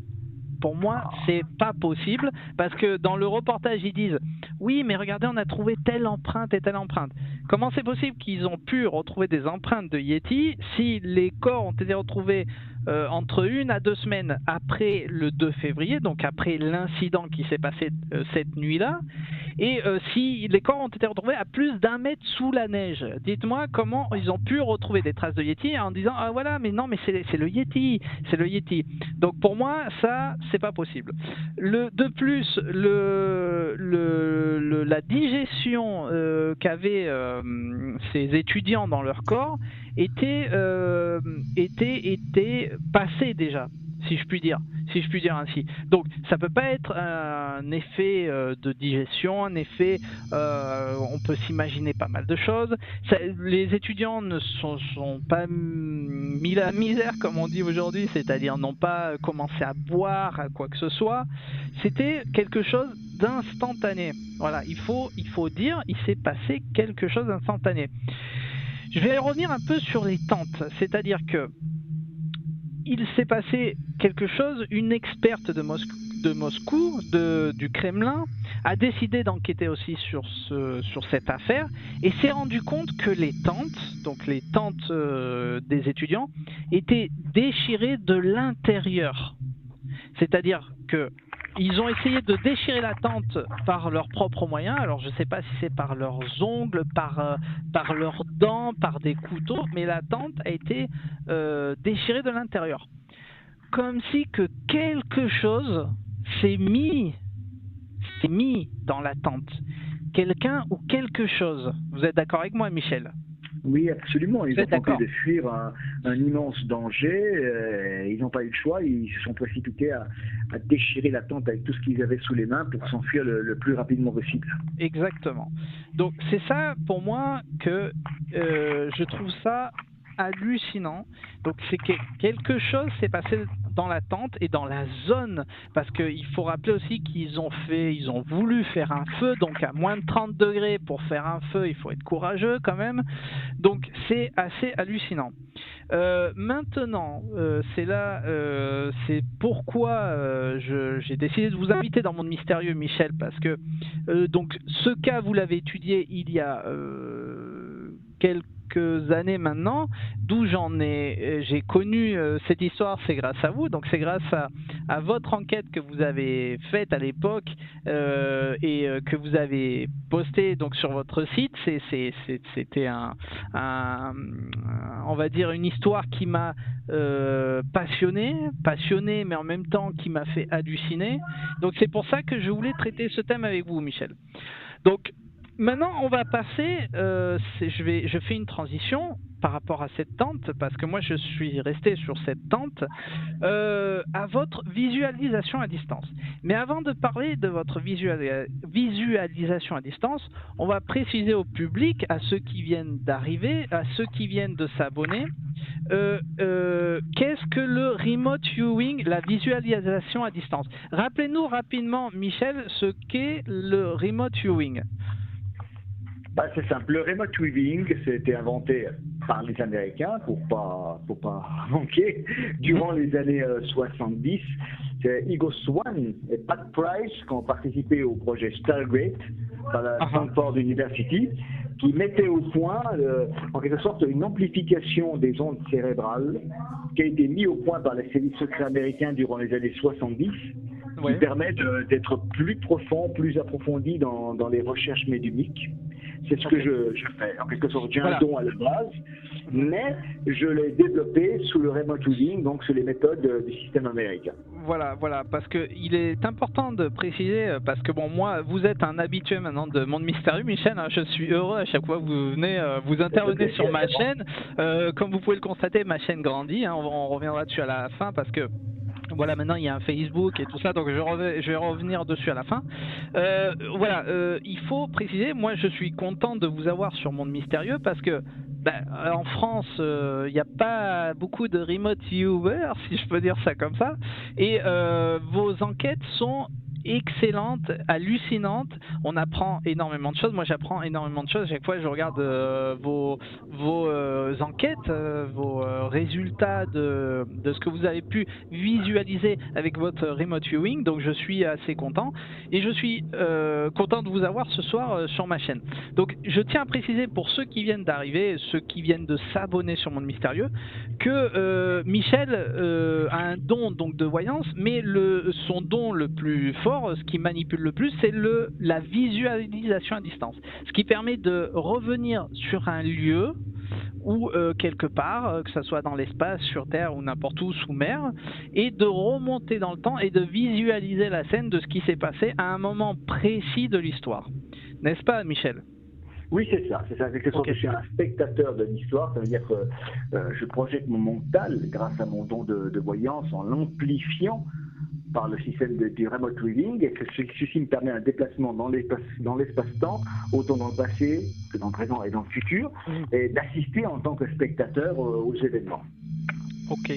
Pour moi, c'est pas possible parce que dans le reportage, ils disent oui, mais regardez, on a trouvé telle empreinte et telle empreinte. Comment c'est possible qu'ils ont pu retrouver des empreintes de Yéti si les corps ont été retrouvés entre 1 à 2 semaines après le 2 février, donc après l'incident qui s'est passé cette nuit-là, et si les corps ont été retrouvés à plus d'1 mètre sous la neige? Dites-moi comment ils ont pu retrouver des traces de Yéti en disant ah voilà, mais non, mais c'est le Yéti, c'est le Yéti. Donc pour moi, ça, c'est pas possible. De plus, la digestion qu'avaient ces étudiants dans leur corps était passée déjà, si je puis dire ainsi. Donc ça peut pas être un effet de digestion, un effet, on peut s'imaginer pas mal de choses. Les étudiants ne sont pas mis la misère comme on dit aujourd'hui, c'est-à-dire n'ont pas commencé à boire à quoi que ce soit. C'était quelque chose d'instantané. Voilà, il faut dire, il s'est passé quelque chose d'instantané. Je vais revenir un peu sur les tentes, c'est-à-dire que il s'est passé quelque chose, une experte de Moscou, du Kremlin, a décidé d'enquêter aussi sur cette affaire et s'est rendu compte que les tentes, donc les tentes des étudiants, étaient déchirées de l'intérieur. C'est-à-dire que ils ont essayé de déchirer la tente par leurs propres moyens. Alors je ne sais pas si c'est par leurs ongles, par leurs dents, par des couteaux, mais la tente a été déchirée de l'intérieur. Comme si que quelque chose s'est mis dans la tente. Quelqu'un ou quelque chose. Vous êtes d'accord avec moi, Michel ? Oui, absolument. Ils ont tenté de fuir un immense danger. Ils n'ont pas eu le choix. Ils se sont précipités à déchirer la tente avec tout ce qu'ils avaient sous les mains pour s'enfuir le plus rapidement possible. Exactement. Donc c'est ça pour moi que je trouve ça hallucinant. Donc c'est que quelque chose s'est passé dans la tente et dans la zone, parce qu'il faut rappeler aussi qu'ils ont voulu faire un feu, donc à moins de 30 degrés pour faire un feu, il faut être courageux quand même. Donc c'est assez hallucinant. Maintenant, c'est pourquoi j'ai décidé de vous inviter dans Monde Mystérieux, Michel, parce que donc ce cas vous l'avez étudié il y a quelques années maintenant, d'où j'ai connu cette histoire, c'est grâce à vous, donc c'est grâce à votre enquête que vous avez faite à l'époque et que vous avez postée donc sur votre site. C'était on va dire une histoire qui m'a passionné, mais en même temps qui m'a fait halluciner. Donc c'est pour ça que je voulais traiter ce thème avec vous, Michel. Donc maintenant, on va passer, je fais une transition par rapport à cette tente, parce que moi je suis resté sur cette tente, à votre visualisation à distance. Mais avant de parler de votre visualisation à distance, on va préciser au public, à ceux qui viennent d'arriver, à ceux qui viennent de s'abonner, qu'est-ce que le remote viewing, la visualisation à distance? Rappelez-nous rapidement, Michel, ce qu'est le remote viewing. C'est simple. Le remote viewing, c'était inventé par les Américains, pour pas manquer, durant les années 70. C'est Igor Swan et Pat Price qui ont participé au projet Stargate par la Stanford University, qui mettait au point, en quelque sorte, une amplification des ondes cérébrales qui a été mis au point par les services secrets américains durant les années 70, qui permet d'être plus profond, plus approfondi dans les recherches médiumniques. C'est ce que je fais. En quelque sorte, j'ai un don à la base, mais je l'ai développé sous le remote viewing, donc sous les méthodes du système américain. Voilà, parce que il est important de préciser, parce que bon, moi, vous êtes un habitué maintenant de Monde Mystérieux, Michel, hein, je suis heureux à chaque fois que vous venez, vous intervenez sur ma chaîne. Comme vous pouvez le constater, ma chaîne grandit, hein, on reviendra dessus à la fin, parce que voilà, maintenant il y a un Facebook et tout ça, donc je vais revenir dessus à la fin. Il faut préciser, moi je suis content de vous avoir sur Monde Mystérieux parce que en France, il n'y a pas beaucoup de remote viewers, si je peux dire ça comme ça, et vos enquêtes sont excellente, hallucinante. On apprend énormément de choses. Moi, j'apprends énormément de choses. Chaque fois, je regarde vos enquêtes, vos résultats de ce que vous avez pu visualiser avec votre remote viewing. Donc, je suis assez content. Et je suis content de vous avoir ce soir sur ma chaîne. Donc, je tiens à préciser pour ceux qui viennent d'arriver, ceux qui viennent de s'abonner sur Monde Mystérieux, que Michel a un don donc de voyance, mais son don le plus fort, ce qui manipule le plus, c'est la visualisation à distance. Ce qui permet de revenir sur un lieu ou quelque part, que ce soit dans l'espace, sur Terre ou n'importe où, sous mer, et de remonter dans le temps et de visualiser la scène de ce qui s'est passé à un moment précis de l'histoire. N'est-ce pas, Michel ? Oui, c'est ça. Quelque chose, je suis un spectateur de l'histoire. Ça veut dire que je projette mon mental grâce à mon don de voyance en l'amplifiant par le système du remote viewing, et que ceci me permet un déplacement dans l'espace-temps, autant dans le passé que dans le présent et dans le futur, et d'assister en tant que spectateur aux événements. Ok.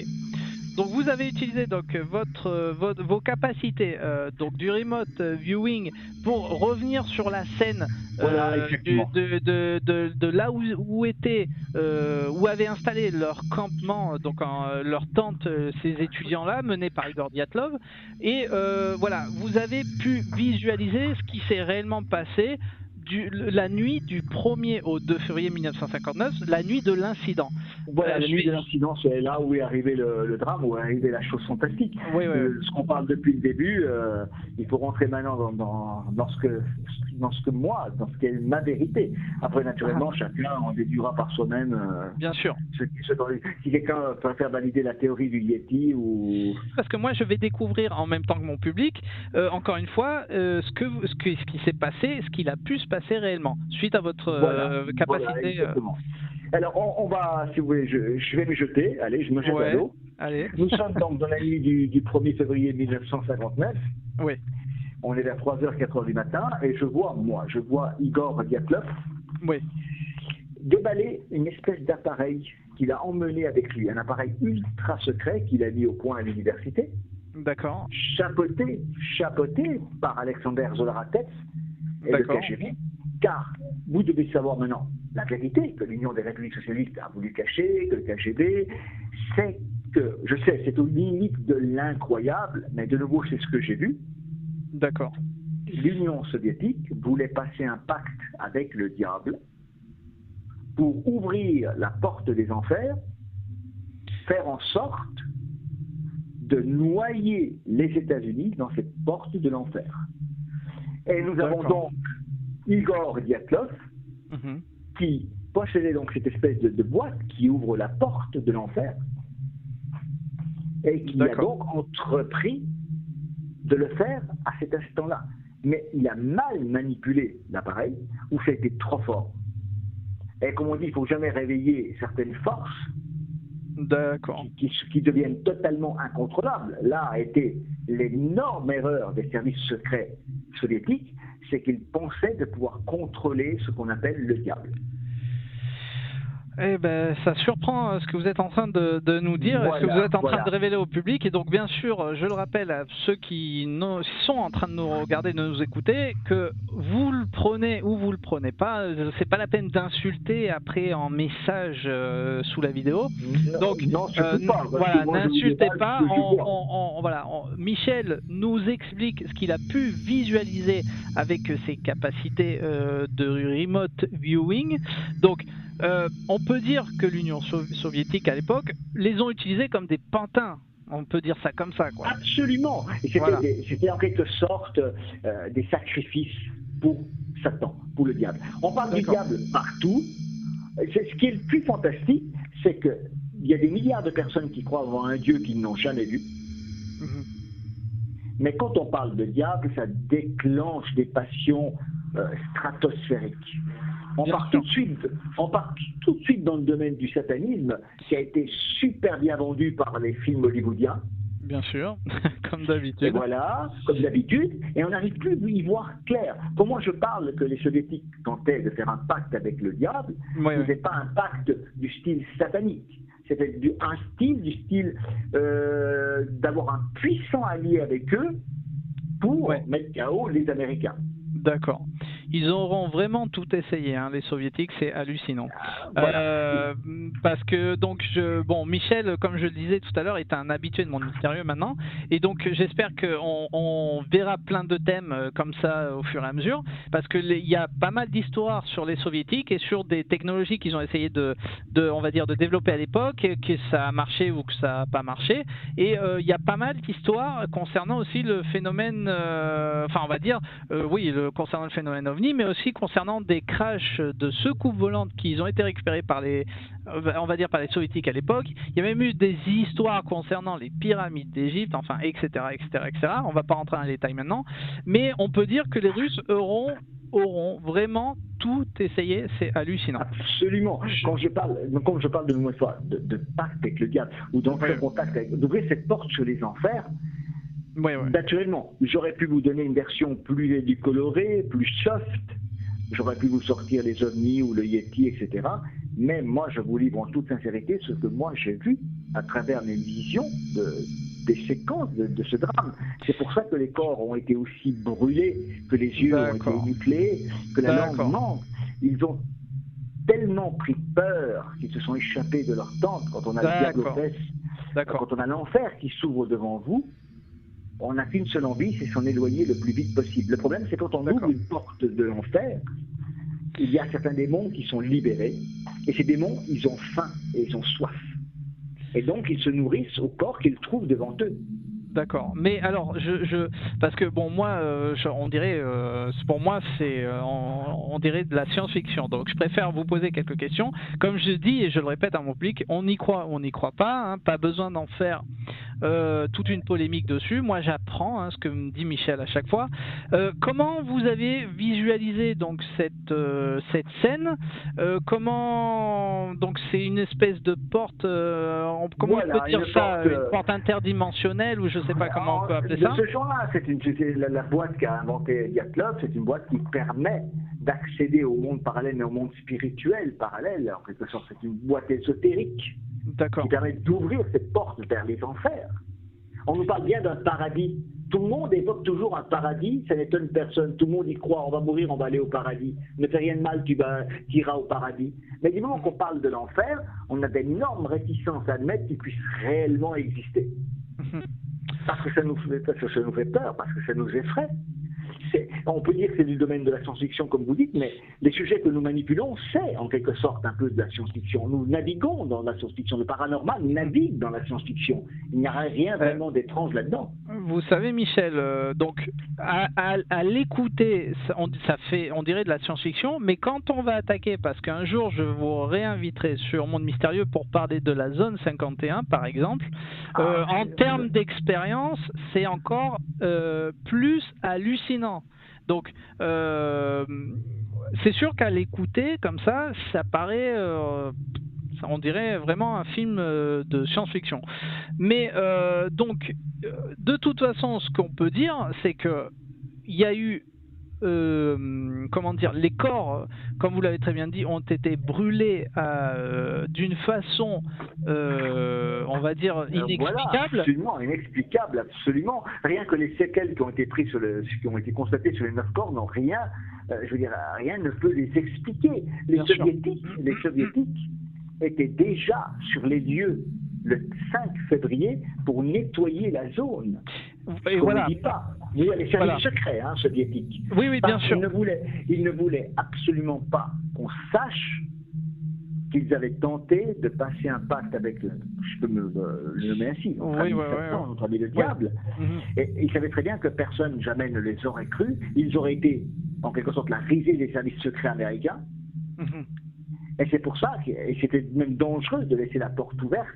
Donc vous avez utilisé donc vos capacités donc du remote viewing pour revenir sur la scène de là où avaient installé leur campement, donc leur tente, ces étudiants-là menés par Igor Dyatlov, et vous avez pu visualiser ce qui s'est réellement passé la nuit du 1er au 2 février 1959, la nuit de l'incident. Voilà, la nuit de l'incident, c'est là où est arrivé le drame, où est arrivée la chose fantastique. Ce qu'on parle depuis le début, il faut rentrer maintenant dans ce qu'est ma vérité. Après, naturellement, chacun en déduira par soi-même. Bien sûr. Si quelqu'un préfère valider la théorie du Yeti ou... Parce que moi, je vais découvrir en même temps que mon public, encore une fois, ce qui s'est passé, ce qu'il a pu se passer réellement, suite à votre capacité. Voilà, exactement. Alors, on va, si vous voulez, je vais me jeter. Allez, je me jette à l'eau. Allez. Nous sommes donc dans la nuit du 1er février 1959. Oui. On est vers 3h, 4h du matin, et je vois Igor Dyatlov déballer une espèce d'appareil qu'il a emmené avec lui, un appareil ultra secret qu'il a mis au point à l'université. D'accord. Chapeauté par Alexander Zoloratets et le KGB, car vous devez savoir maintenant la vérité que l'Union des Républiques Socialistes a voulu cacher, que le KGB, c'est que, je sais, c'est aux limites de l'incroyable, mais de nouveau, c'est ce que j'ai vu. D'accord. L'Union soviétique voulait passer un pacte avec le diable pour ouvrir la porte des enfers, faire en sorte de noyer les États-Unis dans cette porte de l'enfer. Et nous avons donc Igor Dyatlov qui possédait donc cette espèce de boîte qui ouvre la porte de l'enfer et qui a donc entrepris de le faire à cet instant-là. Mais il a mal manipulé l'appareil ou ça a été trop fort. Et comme on dit, il ne faut jamais réveiller certaines forces qui deviennent totalement incontrôlables. Là a été l'énorme erreur des services secrets soviétiques, c'est qu'ils pensaient de pouvoir contrôler ce qu'on appelle le diable. Eh ben, ça surprend ce que vous êtes en train de nous dire, et ce que vous êtes en train de révéler au public. Et donc, bien sûr, je le rappelle à ceux qui sont en train de nous regarder, de nous écouter, que vous le prenez ou vous le prenez pas. C'est pas la peine d'insulter après en message sous la vidéo. Donc, non, pas, voilà, n'insultez pas. Michel nous explique ce qu'il a pu visualiser avec ses capacités de remote viewing. Donc, on peut dire que l'Union soviétique à l'époque les ont utilisés comme des pantins. On peut dire ça comme ça, quoi. Absolument. Et c'était en quelque sorte des sacrifices pour Satan, pour le diable. On parle du diable partout. Ce qui est le plus fantastique, c'est qu'il y a des milliards de personnes qui croient avoir un Dieu qu'ils n'ont jamais vu. Mais quand on parle de diable, ça déclenche des passions stratosphériques. On part tout de suite dans le domaine du satanisme, qui a été super bien vendu par les films hollywoodiens. Bien sûr, comme d'habitude. Et voilà, comme d'habitude, et on n'arrive plus à y voir clair. Pour moi, je parle que les soviétiques tentaient de faire un pacte avec le diable, c'était pas un pacte du style satanique. C'était un style d'avoir un puissant allié avec eux pour mettre KO les Américains. D'accord. Ils auront vraiment tout essayé, hein, les soviétiques, c'est hallucinant. Voilà. Parce que donc Michel, comme je le disais tout à l'heure, est un habitué de Monde Mystérieux maintenant, et donc j'espère qu'on verra plein de thèmes comme ça au fur et à mesure, parce que il y a pas mal d'histoires sur les soviétiques et sur des technologies qu'ils ont essayé on va dire, de développer à l'époque, que ça a marché ou que ça n'a pas marché, et il y a pas mal d'histoires concernant aussi le phénomène, concernant le phénomène OVNI, mais aussi concernant des crashs de secoupes volantes qui ont été récupérés par les soviétiques à l'époque. Il y a même eu des histoires concernant les pyramides d'Égypte, enfin, etc., etc., etc. On ne va pas rentrer dans les détails maintenant, mais on peut dire que les Russes auront vraiment tout essayé. C'est hallucinant. Absolument. Quand je parle de pacte avec le diable, ou d'entrer en contact avec, d'ouvrir cette porte sur les enfers, naturellement, j'aurais pu vous donner une version plus édulcorée, plus soft, j'aurais pu vous sortir les ovnis ou le Yeti, etc. Mais moi, je vous livre en toute sincérité ce que moi j'ai vu à travers mes visions des séquences de ce drame. C'est pour ça que les corps ont été aussi brûlés, que les yeux ont été nucléés, que la langue manque. Ils ont tellement pris peur qu'ils se sont échappés de leur tente quand on a le diable aux fesses, quand on a l'enfer qui s'ouvre devant vous. On n'a qu'une seule envie, c'est s'en éloigner le plus vite possible. Le problème, c'est quand on ouvre une porte de l'enfer, il y a certains démons qui sont libérés, et ces démons, ils ont faim et ils ont soif. Et donc, ils se nourrissent au corps qu'ils trouvent devant eux. D'accord. Mais alors, parce que bon, moi, on dirait, pour moi, c'est, on dirait de la science-fiction. Donc, je préfère vous poser quelques questions. Comme je dis et je le répète à mon public, on y croit ou on n'y croit pas. Hein, pas besoin d'en faire toute une polémique dessus. Moi, j'apprends ce que me dit Michel à chaque fois. Comment vous avez visualisé donc cette scène? Comment donc c'est une espèce de porte, comment on peut dire ça, une porte interdimensionnelle, ou je sais pas comment on peut appeler ça. De ce genre-là, c'est la boîte qu'a inventée Dyatlov, c'est une boîte qui permet d'accéder au monde parallèle, mais au monde spirituel parallèle. En quelque sorte, c'est une boîte ésotérique qui permet d'ouvrir cette porte vers les enfers. On nous parle bien d'un paradis. Tout le monde évoque toujours un paradis, ça n'étonne personne. Tout le monde y croit, on va mourir, on va aller au paradis. Ne fais rien de mal, tu iras au paradis. Mais du moment qu'on parle de l'enfer, on a d'énormes réticences à admettre qu'il puisse réellement exister. Parce que ça nous fait peur, parce que ça nous effraie. On peut dire que c'est du domaine de la science-fiction, comme vous dites, mais les sujets que nous manipulons, c'est en quelque sorte un peu de la science-fiction. Nous naviguons dans la science-fiction. Le paranormal navigue dans la science-fiction. Il n'y a rien vraiment d'étrange là-dedans. Vous savez, Michel, donc à l'écouter, on dirait de la science-fiction, mais quand on va attaquer, parce qu'un jour je vous réinviterai sur Monde Mystérieux pour parler de la zone 51, par exemple, en termes d'expérience, c'est encore plus hallucinant. Donc, c'est sûr qu'à l'écouter comme ça paraît, on dirait vraiment un film de science-fiction. Mais donc, de toute façon, ce qu'on peut dire, c'est que il y a eu comment dire, les corps, comme vous l'avez très bien dit, ont été brûlés d'une façon, on va dire, inexplicable. Voilà, absolument inexplicable, absolument. Rien que les séquelles qui ont été prises qui ont été constatées sur les 9 corps n'ont rien, je veux dire, rien ne peut les expliquer. Les soviétiques étaient déjà sur les lieux le 5 février pour nettoyer la zone. Et voilà. On ne dit pas. Il y a les services secrets soviétiques. Oui, bien sûr. Ils ne voulaient absolument pas qu'on sache qu'ils avaient tenté de passer un pacte avec, je peux me le nommer ainsi, notre ami le diable. Et ils savaient très bien que personne jamais ne les aurait crus. Ils auraient été, en quelque sorte, la risée des services secrets américains. Et c'est pour ça que c'était même dangereux de laisser la porte ouverte,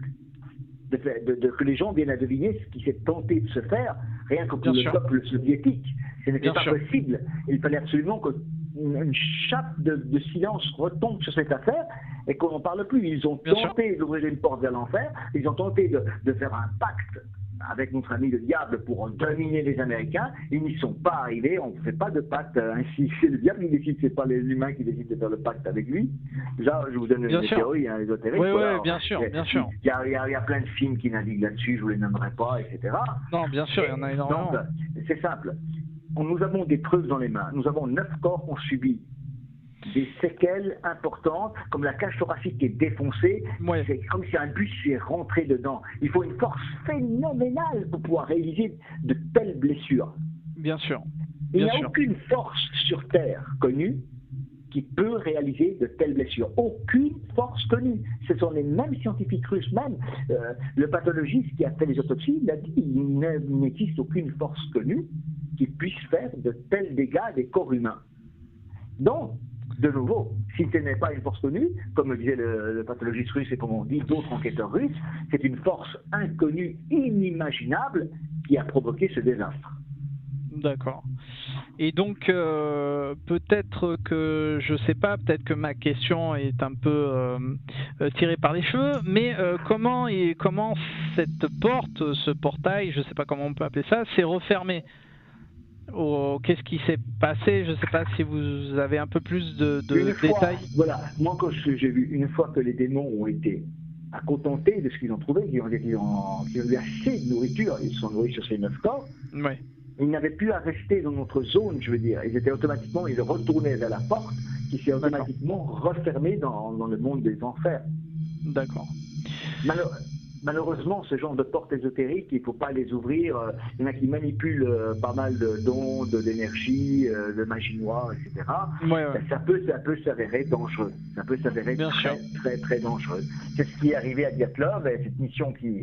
que les gens viennent à deviner ce qui s'est tenté de se faire, rien que pour le peuple soviétique. Ce n'était pas possible. Il fallait absolument qu'une chape de silence retombe sur cette affaire et qu'on n'en parle plus. Ils ont tenté d'ouvrir une porte vers l'enfer, ils ont tenté de faire un pacte avec notre ami le diable pour dominer les Américains. Ils n'y sont pas arrivés, on ne fait pas de pacte ainsi. C'est le diable qui décide, c'est pas les humains qui décident de faire le pacte avec lui. Déjà, je vous donne une théorie ésotérique. Oui, bien sûr. Il y a plein de films qui naviguent là-dessus, je vous les nommerai pas, etc. Non, bien sûr, il y en a énormément. Donc, c'est simple. Nous avons des preuves dans les mains. Nous avons 9 corps qui ont subi des séquelles importantes, comme la cage thoracique qui est défoncée. C'est comme si un bus est rentré dedans. Il faut une force phénoménale pour pouvoir réaliser de telles blessures. Bien sûr. Il n'y a aucune force sur Terre connue qui peut réaliser de telles blessures. Aucune force connue. Ce sont les mêmes scientifiques russes, même le pathologiste qui a fait les autopsies, il a dit qu'il n'existe aucune force connue qui puisse faire de tels dégâts à des corps humains. Donc, de nouveau, si ce n'est pas une force connue, comme le disait le pathologiste russe et comme on dit d'autres enquêteurs russes, c'est une force inconnue, inimaginable, qui a provoqué ce désastre. D'accord. Et donc, peut-être que, je sais pas, peut-être que ma question est un peu tirée par les cheveux, mais comment cette porte, ce portail, je sais pas comment on peut appeler ça, s'est refermé? Qu'est-ce qui s'est passé? Je ne sais pas si vous avez un peu plus de détails. Voilà, moi quand j'ai vu, une fois que les démons ont été à contenter de ce qu'ils ont trouvé, qu'ils ont eu assez de nourriture, ils se sont nourris sur ces 9 corps, ils n'avaient plus à rester dans notre zone, je veux dire. Ils retournaient vers la porte qui s'est automatiquement refermée dans le monde des enfers. D'accord. Malheureusement, ce genre de portes ésotériques, il ne faut pas les ouvrir. Il y en a qui manipulent pas mal d'ondes, d'énergie, de magie noire, etc. Ça peut s'avérer dangereux. Ça peut s'avérer très, très dangereux. C'est ce qui est arrivé à Dyatlov, et cette mission qui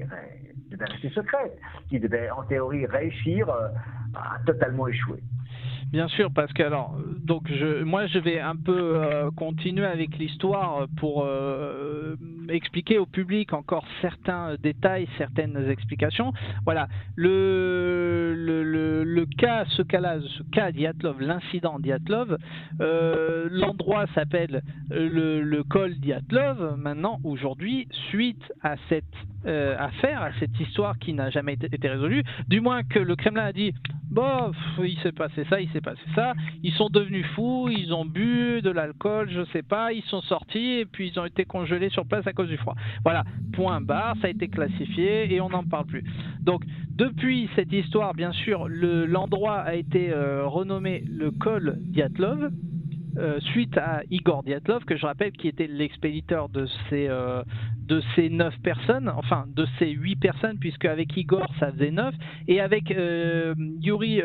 devait rester secrète, qui devait en théorie réussir, a totalement échoué. Bien sûr, parce que donc je vais un peu continuer avec l'histoire pour expliquer au public encore certains détails, certaines explications. Voilà, ce cas Dyatlov, l'incident Dyatlov, l'endroit s'appelle le col Dyatlov. Maintenant, aujourd'hui, suite à cette affaire, à cette histoire qui n'a jamais été résolue, du moins que le Kremlin a dit il s'est passé ça, ils sont devenus fous, ils ont bu de l'alcool, je sais pas, ils sont sortis et puis ils ont été congelés sur place à cause du froid. Voilà, point barre, ça a été classifié et on n'en parle plus. Donc depuis cette histoire, bien sûr, l'endroit a été renommé le col Dyatlov. Suite à Igor Dyatlov, que je rappelle qui était l'expéditeur de ces 9 personnes, enfin de ces 8 personnes, puisque avec Igor ça faisait 9, et avec Yuri,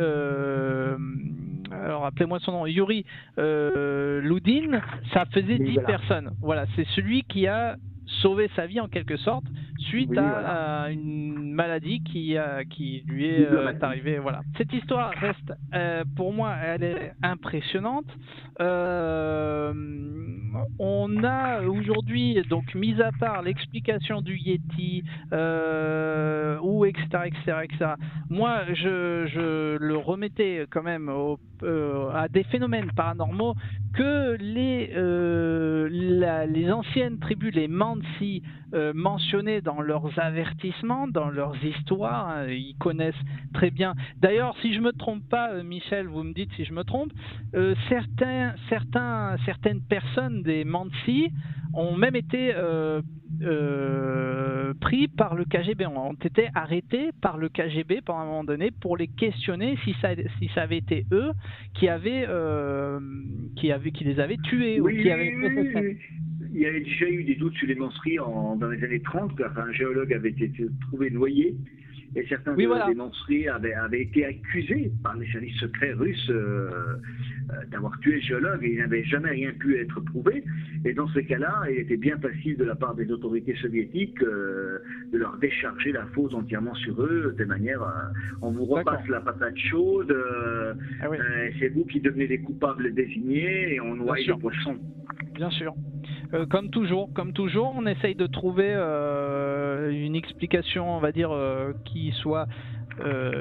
alors appelez-moi son nom, Yuri Loudin, ça faisait 10 personnes. Voilà, c'est celui qui a sauvé sa vie en quelque sorte suite à une maladie qui lui est arrivée. Voilà. Cette histoire reste, pour moi, elle est impressionnante. On a aujourd'hui, donc mis à part l'explication du Yeti, ou etc. Moi, je le remettais quand même à des phénomènes paranormaux que les anciennes tribus, les Mansi, mentionnés dans dans leurs avertissements, dans leurs histoires, hein, ils connaissent très bien. D'ailleurs, si je me trompe pas, Michel, vous me dites si je me trompe, certaines personnes des Mansi ont même été pris par le KGB, ont été arrêtés par le KGB pendant un moment donné pour les questionner si ça avait été eux qui les avaient tués, oui, ou qui avaient fait ça. Il y avait déjà eu des doutes sur les Manseries dans les années 30, car un géologue avait été trouvé noyé, et certains des Manseries avaient été accusés par les services secrets russes d'avoir tué le géologue, et il n'avait jamais rien pu être prouvé. Et dans ce cas-là, il était bien facile de la part des autorités soviétiques de leur décharger la faute entièrement sur eux, de manière on vous repasse la patate chaude, c'est vous qui devenez les coupables désignés, et on noie les poissons. Bien sûr. Comme toujours, on essaye de trouver une explication, on va dire, qui soit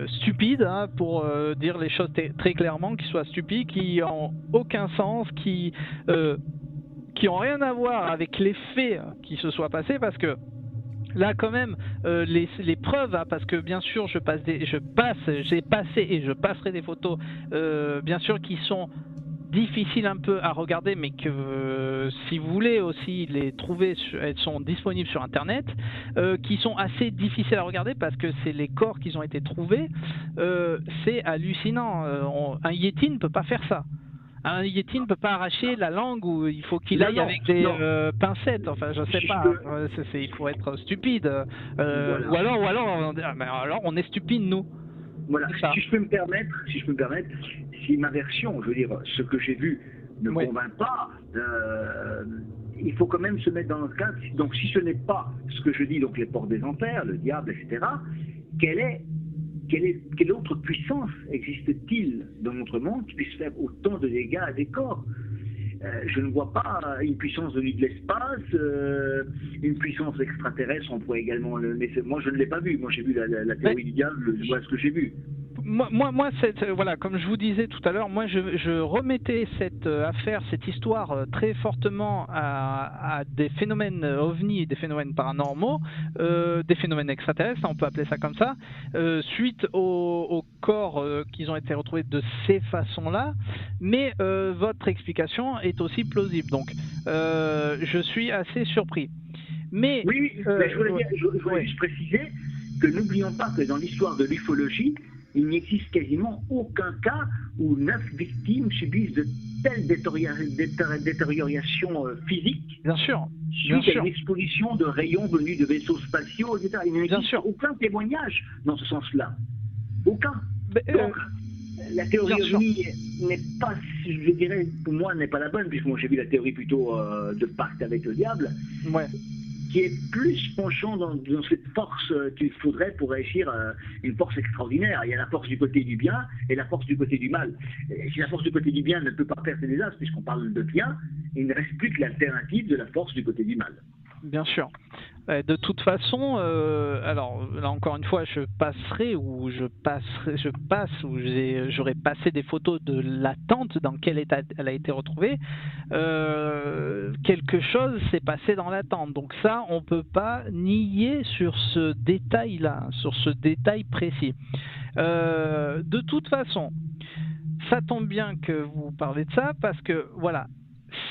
stupide, hein, pour dire les choses très clairement, qui soit stupide, qui n'ont aucun sens, qui ont rien à voir avec les faits qui se soient passés, parce que là quand même les preuves, hein, parce que bien sûr j'ai passé et je passerai des photos bien sûr qui sont difficiles un peu à regarder, mais que si vous voulez aussi les trouver, elles sont disponibles sur internet, qui sont assez difficiles à regarder parce que c'est les corps qui ont été trouvés. C'est hallucinant. Un Yéti ne peut pas faire ça. Un Yéti ne peut pas arracher la langue, ou il faut qu'il aille avec des pincettes. Enfin, je sais pas. Il faut être stupide. Ou alors on est stupide, nous. Voilà. Si je peux me permettre, si ma version, je veux dire, ce que j'ai vu ne convainc pas, il faut quand même se mettre dans le cadre. Donc, si ce n'est pas ce que je dis, donc les portes des enfers, le diable, etc., quelle autre puissance existe-t-il dans notre monde qui puisse faire autant de dégâts à des corps? Je ne vois pas une puissance venue de l'espace, une puissance extraterrestre, on pourrait également le... Mais moi, je ne l'ai pas vu. Moi, j'ai vu la théorie du diable, je vois ce que j'ai vu. Moi, voilà, comme je vous disais tout à l'heure, moi, je remettais cette affaire, cette histoire très fortement à des phénomènes ovnis, des phénomènes paranormaux, des phénomènes extraterrestres, on peut appeler ça comme ça, suite aux corps qui ont été retrouvés de ces façons-là. Mais votre explication est aussi plausible, donc je suis assez surpris. Mais oui, mais je voulais juste préciser que n'oublions pas que dans l'histoire de l'ufologie, il n'existe quasiment aucun cas où 9 victimes subissent de telles détériorations physiques. Bien sûr. Suite à une exposition de rayons venus de vaisseaux spatiaux, etc. Il n'existe aucun témoignage dans ce sens-là. Aucun. Donc, la théorie ovni n'est pas, je dirais, pour moi, n'est pas la bonne, puisque moi j'ai vu la théorie plutôt de pacte avec le diable. Ouais. Qui est plus penchant dans cette force qu'il faudrait pour réussir une force extraordinaire. Il y a la force du côté du bien et la force du côté du mal. Et si la force du côté du bien ne peut pas faire ses désastres, puisqu'on parle de bien, il ne reste plus que l'alternative de la force du côté du mal. Bien sûr. De toute façon, alors là encore une fois, j'aurais passé des photos de la tente dans quel état elle a été retrouvée. Quelque chose s'est passé dans la tente. Donc ça, on peut pas nier sur ce détail-là, sur ce détail précis. De toute façon, ça tombe bien que vous parlez de ça, parce que voilà,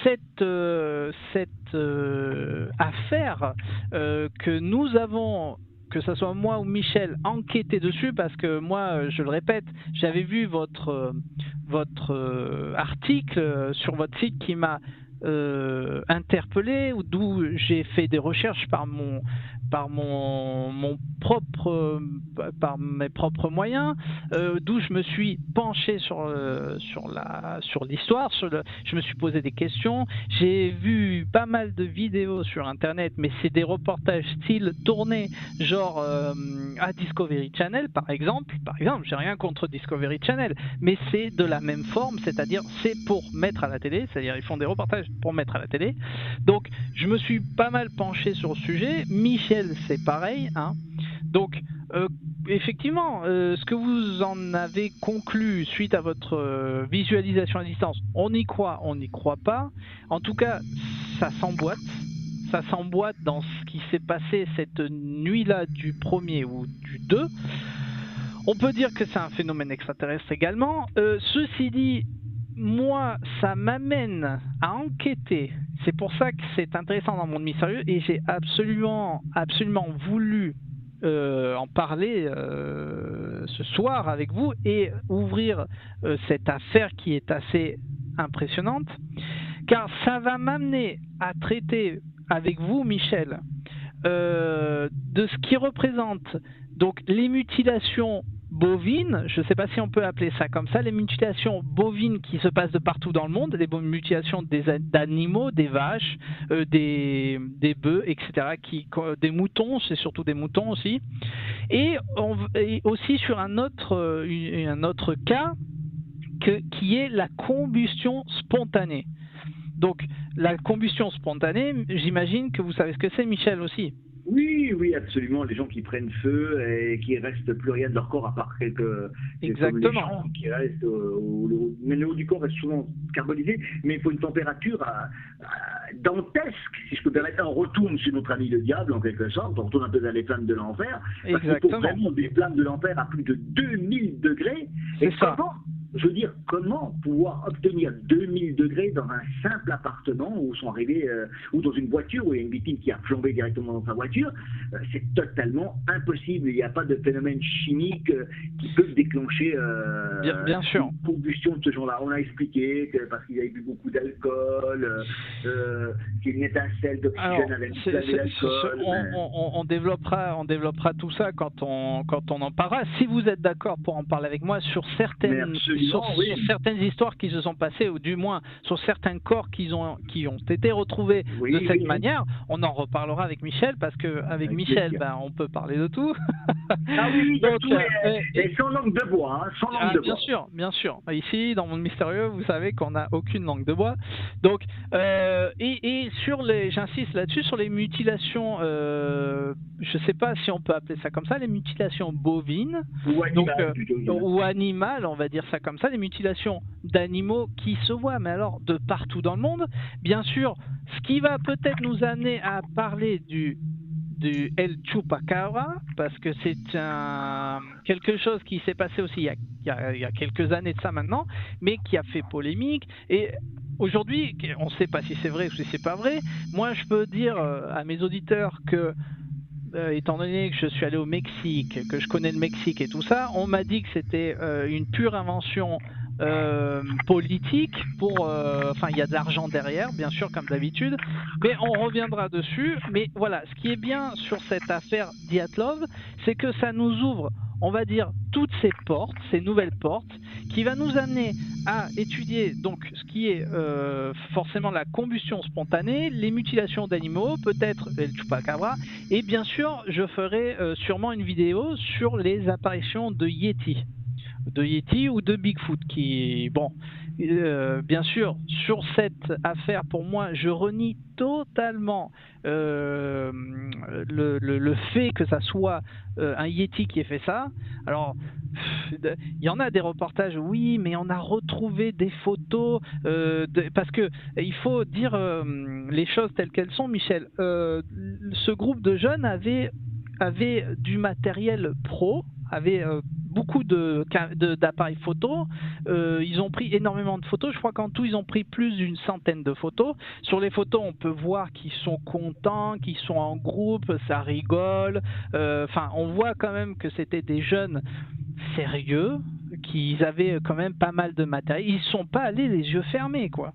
cette affaire que nous avons, que ce soit moi ou Michel, enquêté dessus, parce que moi, je le répète, j'avais vu votre article sur votre site qui m'a interpellé, d'où j'ai fait des recherches par mes propres moyens, d'où je me suis penché sur l'histoire, je me suis posé des questions, j'ai vu pas mal de vidéos sur internet, mais c'est des reportages style tournés genre à Discovery Channel par exemple, j'ai rien contre Discovery Channel, mais c'est de la même forme, c'est-à-dire c'est pour mettre à la télé, c'est-à-dire ils font des reportages pour mettre à la télé. Donc je me suis pas mal penché sur le sujet. Michel, c'est pareil, hein. Donc effectivement, ce que vous en avez conclu suite à votre visualisation à distance, on y croit pas. En tout cas, ça s'emboîte, ça s'emboîte dans ce qui s'est passé cette nuit-là du 1er ou du 2. On peut dire que c'est un phénomène extraterrestre également. Ceci dit, moi, ça m'amène à enquêter. C'est pour ça que c'est intéressant dans le monde mystérieux et j'ai absolument voulu en parler ce soir avec vous et ouvrir cette affaire qui est assez impressionnante, car ça va m'amener à traiter avec vous, Michel, de ce qui représente donc les mutilations bovines, je ne sais pas si on peut appeler ça comme ça, les mutilations bovines qui se passent de partout dans le monde, les mutilations d'animaux, des vaches, des bœufs, etc., des moutons, c'est surtout des moutons aussi, et aussi sur un autre cas qui est la combustion spontanée. Donc la combustion spontanée, j'imagine que vous savez ce que c'est, Michel, aussi. Oui, absolument. Les gens qui prennent feu et qui restent plus rien de leur corps à part quelques Exactement. Les qui restent mais le haut du corps reste souvent carbonisé, mais il faut une température dantesque, si je peux permettre. On retourne sur notre ami le diable en quelque sorte, on retourne un peu dans les flammes de l'enfer. Parce qu'il faut vraiment des flammes de l'enfer à plus de 2000 degrés. Et je veux dire, comment pouvoir obtenir 2000 degrés dans un simple appartement où sont arrivés, ou dans une voiture où il y a une victime qui a plombé directement dans sa voiture, c'est totalement impossible. Il n'y a pas de phénomène chimique qui peut déclencher bien sûr. Une combustion de ce genre-là. On a expliqué que parce qu'il y a eu beaucoup d'alcool, qu'il y a une étincelle d'oxygène avec de l'alcool. On développera tout ça quand on en parlera. Si vous êtes d'accord pour en parler avec moi sur certaines histoires qui se sont passées, ou du moins sur certains corps qui ont été retrouvés de cette manière, on en reparlera avec Michel, parce qu'avec Michel, on peut parler de tout. Ah oui, donc, tout et sans langue de bois. Sans langue de bois. Bien sûr. Ici, dans Monde Mystérieux, vous savez qu'on n'a aucune langue de bois. Donc, et j'insiste là-dessus, sur les mutilations, je ne sais pas si on peut appeler ça comme ça, les mutilations bovines, ou animales, on va dire ça comme ça, les mutilations d'animaux qui se voient, mais alors de partout dans le monde. Bien sûr, ce qui va peut-être nous amener à parler du El Chupacabra, parce que c'est quelque chose qui s'est passé aussi il y a quelques années de ça maintenant, mais qui a fait polémique. Et aujourd'hui, on ne sait pas si c'est vrai ou si c'est pas vrai. Moi, je peux dire à mes auditeurs que étant donné que je suis allé au Mexique, que je connais le Mexique et tout ça, on m'a dit que c'était une pure invention politique il y a de l'argent derrière, bien sûr, comme d'habitude, mais on reviendra dessus. Mais voilà, ce qui est bien sur cette affaire Dyatlov, c'est que ça nous ouvre, on va dire, toutes ces nouvelles portes, qui va nous amener à étudier donc ce qui est forcément la combustion spontanée, les mutilations d'animaux, peut-être le chupacabra, et bien sûr, je ferai sûrement une vidéo sur les apparitions de Yeti ou de Bigfoot, qui, bien sûr, sur cette affaire, pour moi, je renie totalement le fait que ça soit un Yeti qui ait fait ça. Alors, il y en a des reportages, oui, mais on a retrouvé des photos, parce que il faut dire les choses telles qu'elles sont, Michel. Ce groupe de jeunes avait du matériel pro, avait beaucoup d'appareils photo. Ils ont pris énormément de photos. Je crois qu'en tout, ils ont pris plus d'une centaine de photos. Sur les photos, on peut voir qu'ils sont contents, qu'ils sont en groupe, ça rigole. On voit quand même que c'était des jeunes sérieux, qu'ils avaient quand même pas mal de matériel. Ils ne sont pas allés les yeux fermés, quoi.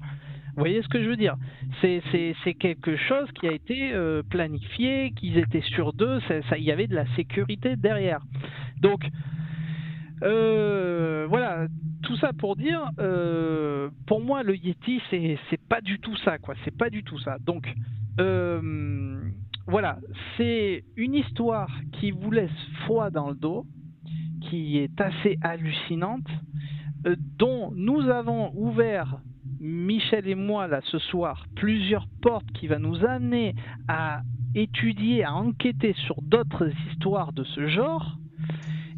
Vous voyez ce que je veux dire? C'est quelque chose qui a été planifié, qu'ils étaient sûrs d'eux, il y avait de la sécurité derrière. Donc, voilà, tout ça pour dire, pour moi, le Yeti, c'est pas du tout ça, quoi. C'est pas du tout ça. Donc, voilà, c'est une histoire qui vous laisse froid dans le dos, qui est assez hallucinante, dont nous avons ouvert, Michel et moi, là, ce soir, plusieurs portes qui va nous amener à étudier, à enquêter sur d'autres histoires de ce genre.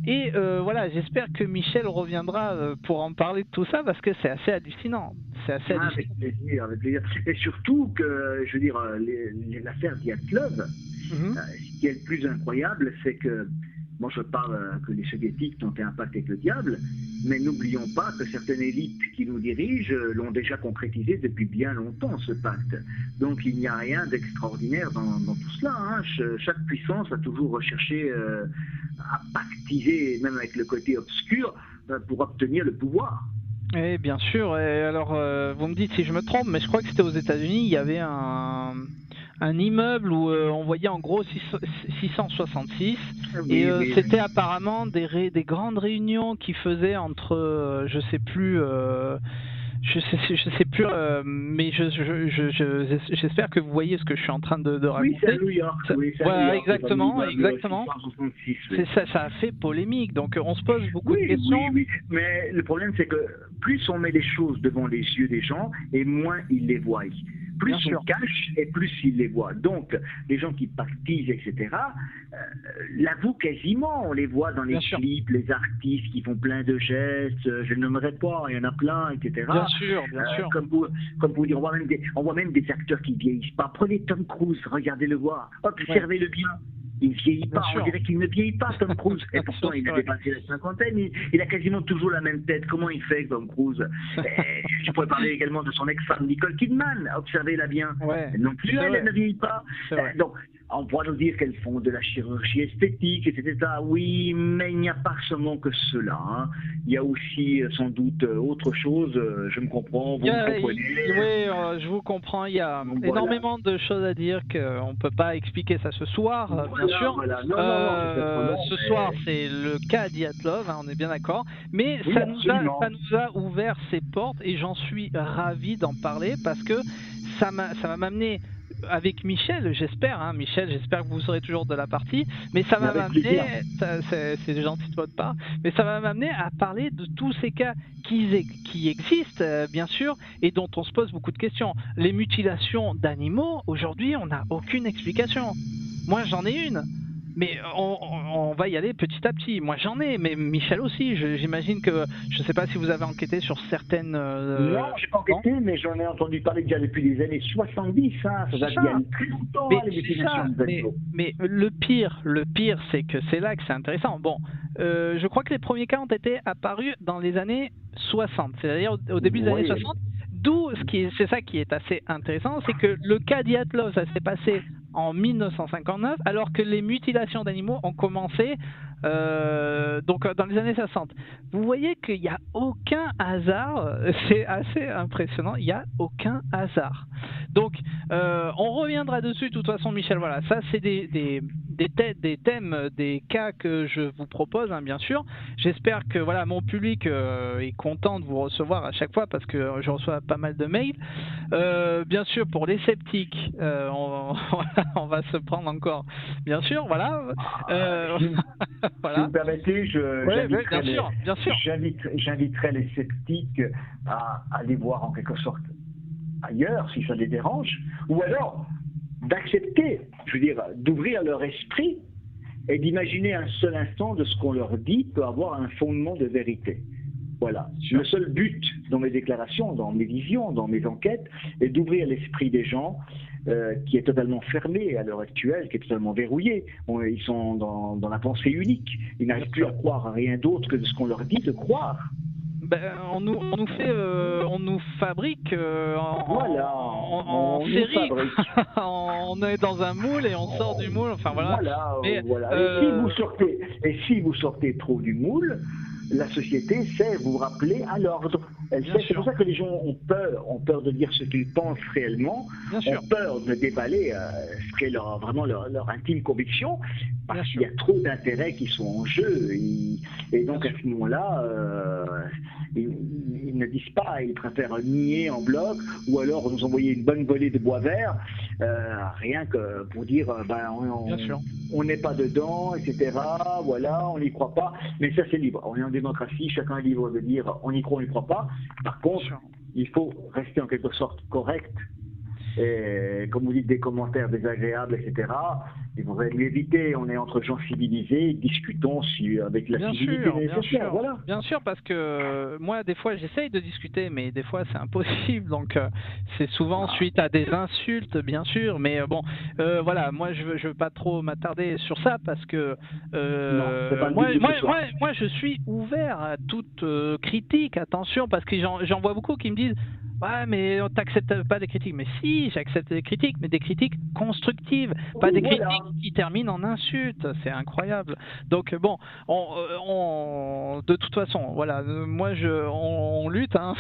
Et voilà, j'espère que Michel reviendra pour en parler de tout ça, parce que c'est assez hallucinant. c'est assez avec plaisir, avec plaisir. Et surtout que, je veux dire, l'affaire Dyatlov, ce qui est le plus incroyable, c'est que, moi je parle que les soviétiques ont un pacte avec le diable, mais n'oublions pas que certaines élites qui nous dirigent l'ont déjà concrétisé depuis bien longtemps, ce pacte. Donc il n'y a rien d'extraordinaire dans tout cela. Hein. Chaque puissance a toujours recherché à pactiser, même avec le côté obscur, pour obtenir le pouvoir. Oui, bien sûr. Et alors, vous me dites si je me trompe, mais je crois que c'était aux États-Unis, il y avait un immeuble où on voyait en gros 666 et c'était apparemment des grandes réunions qui faisaient entre je sais plus mais j'espère que vous voyez ce que je suis en train de raconter. Oui, c'est à New York. Voilà, exactement. C'est ça, ça a fait polémique. Donc on se pose beaucoup de questions. Oui. Mais le problème, c'est que plus on met les choses devant les yeux des gens, et moins ils les voient. Plus on cache et plus ils les voient. Donc, les gens qui pactisent, etc., l'avouent quasiment. On les voit dans les clips, les artistes qui font plein de gestes. Je ne nommerai pas, il y en a plein, etc. Bien sûr. Comme vous dire, on voit même des acteurs qui ne vieillissent pas. Prenez Tom Cruise, regardez-le voir. Observez-le bien. Il ne vieillit pas, on dirait qu'il ne vieillit pas, Tom Cruise. Et pourtant, il a dépassé la cinquantaine, il a quasiment toujours la même tête. Comment il fait, Tom Cruise? Je pourrais parler également de son ex-femme Nicole Kidman, observez-la bien. Non plus, elle ne vieillit pas. Donc, on pourra nous dire qu'elles font de la chirurgie esthétique, etc. Oui, mais il n'y a pas seulement que cela. Hein. Il y a aussi sans doute autre chose. Je me comprends, vous me comprenez. Oui, je vous comprends. Il y a énormément de choses à dire qu'on ne peut pas expliquer ça ce soir, bien sûr. Ce soir, c'est le cas Dyatlov, hein, on est bien d'accord. Mais ça nous a ouvert ses portes et j'en suis ravi d'en parler parce que ça va m'amener avec Michel, j'espère, hein, Michel, j'espère que vous serez toujours de la partie, mais ça va m'amener, c'est gentil de votre part, mais ça va m'amener à parler de tous ces cas qui existent, bien sûr, et dont on se pose beaucoup de questions. Les mutilations d'animaux, aujourd'hui, on n'a aucune explication. Moi, j'en ai une. Mais on va y aller petit à petit. Moi j'en ai, mais Michel aussi. J'imagine que, je ne sais pas si vous avez enquêté sur certaines... Non, j'ai pas enquêté, mais j'en ai entendu parler déjà depuis les années 70. Hein. Ça date il y a très longtemps, les mutilations d'animaux. Mais le pire, c'est que c'est là que c'est intéressant. Bon, je crois que les premiers cas ont été apparus dans les années 60, c'est-à-dire au début des années 60. D'où, c'est ça qui est assez intéressant, c'est que le cas Dyatlov, ça s'est passé en 1959, alors que les mutilations d'animaux ont commencé donc dans les années 60. Vous voyez qu'il n'y a aucun hasard, c'est assez impressionnant, il n'y a aucun hasard. Donc on reviendra dessus de toute façon, Michel, voilà, ça c'est des thèmes, des cas que je vous propose, hein, bien sûr. J'espère que voilà, mon public est content de vous recevoir à chaque fois parce que je reçois pas mal de mails. Bien sûr, pour les sceptiques, on va se prendre encore, bien sûr, voilà. Voilà. Si vous me permettez, j'inviterai les sceptiques à aller voir en quelque sorte ailleurs, si ça les dérange, ou alors d'accepter, je veux dire, d'ouvrir leur esprit et d'imaginer un seul instant de ce qu'on leur dit peut avoir un fondement de vérité. Voilà. Le seul but dans mes déclarations, dans mes visions, dans mes enquêtes, est d'ouvrir l'esprit des gens qui est totalement fermé à l'heure actuelle, qui est totalement verrouillé. Ils sont dans la pensée unique. Ils n'arrivent plus à croire à rien d'autre que de ce qu'on leur dit de croire. On nous fabrique en série. On est dans un moule et on sort du moule. Enfin voilà. Et si vous sortez trop du moule, la société sait vous rappeler à l'ordre. C'est pour ça que les gens ont peur de dire ce qu'ils pensent réellement, ont peur de déballer ce qui est vraiment leur intime conviction, parce qu'il y a trop d'intérêts qui sont en jeu. Et donc à ce moment-là, ils ne disent pas, ils préfèrent nier en bloc, ou alors nous envoyer une bonne volée de bois vert, rien que pour dire on n'est pas dedans, etc. Voilà, on n'y croit pas. Mais ça c'est libre. On est en démocratie, chacun est libre de dire on y croit, on n'y croit pas. Par contre, il faut rester en quelque sorte correct et comme vous dites, des commentaires désagréables, etc. Il faudrait l'éviter. On est entre gens civilisés, discutons avec la civilité nécessaire. Voilà. Bien sûr, parce que moi, des fois, j'essaye de discuter, mais des fois, c'est impossible. Donc, c'est souvent suite à des insultes, bien sûr. Mais bon, voilà, moi, je veux pas trop m'attarder sur ça parce que moi, je suis ouvert à toute critique. Attention, parce que j'en vois beaucoup qui me disent. Ouais, mais on t'accepte pas des critiques. Mais si, j'accepte des critiques, mais des critiques constructives, pas des critiques qui terminent en insultes. C'est incroyable. Donc bon, de toute façon, voilà, moi on lutte, hein.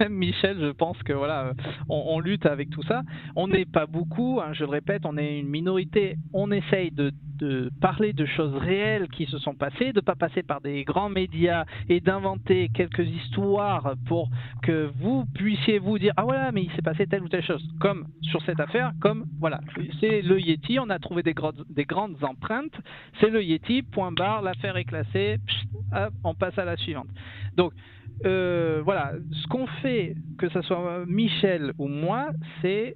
Même Michel, je pense que voilà, on lutte avec tout ça. On n'est pas beaucoup, hein, je le répète, on est une minorité. On essaye de parler de choses réelles qui se sont passées, de pas passer par des grands médias et d'inventer quelques histoires pour que vous puissiez vous dire ah voilà mais il s'est passé telle ou telle chose, comme sur cette affaire, comme voilà, c'est le Yeti, on a trouvé des grandes empreintes, c'est le Yeti, point barre, l'affaire est classée, hop, on passe à la suivante. Donc voilà, ce qu'on fait, que ce soit Michel ou moi, c'est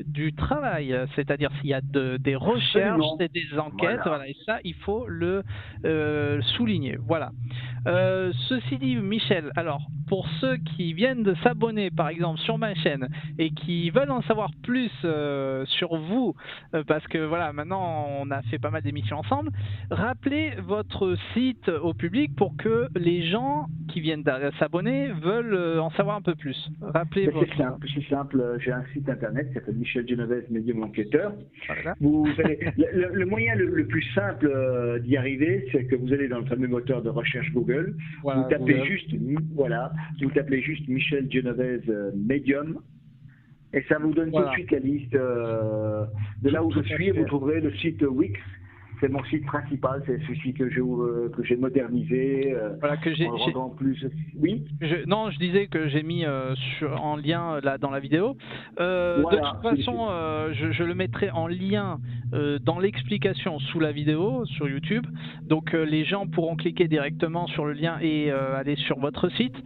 du travail, c'est-à-dire s'il y a des recherches et des enquêtes, voilà, et ça il faut le souligner. Voilà. Ceci dit, Michel, alors pour ceux qui viennent de s'abonner par exemple sur ma chaîne et qui veulent en savoir plus sur vous, parce que voilà, maintenant on a fait pas mal d'émissions ensemble, rappelez votre site au public pour que les gens qui viennent de s'abonner veulent en savoir un peu plus. Rappelez votre... C'est simple, j'ai un site internet qui s'appelle Michel Genovese, médium enquêteur. Voilà. Vous allez, le moyen le plus simple d'y arriver, c'est que vous allez dans le fameux moteur de recherche Google, voilà, vous tapez vous tapez juste Michel Genovese médium, et ça vous donne tout de suite la liste de là où je suis, et vous trouverez le site Wix. C'est mon site principal, c'est celui que j'ai modernisé. Voilà, que j'ai en plus. Oui. Je disais que j'ai mis en lien là dans la vidéo. De toute façon, je le mettrai en lien dans l'explication sous la vidéo sur YouTube. Donc les gens pourront cliquer directement sur le lien et aller sur votre site.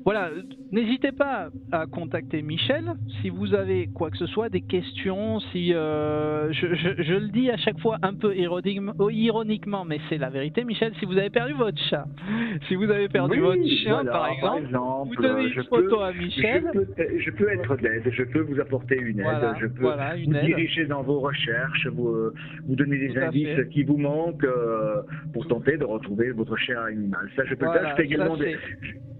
Voilà, n'hésitez pas à contacter Michel si vous avez quoi que ce soit, des questions, si je le dis à chaque fois un peu ironiquement, mais c'est la vérité, Michel, si vous avez perdu votre chat, si vous avez perdu votre chien par exemple, vous donnez une photo à Michel. Je peux être d'aide, je peux vous apporter une aide, je peux vous diriger dans vos recherches, vous donner des indices qui vous manquent pour tenter de retrouver votre cher animal. Ça, je peux le faire.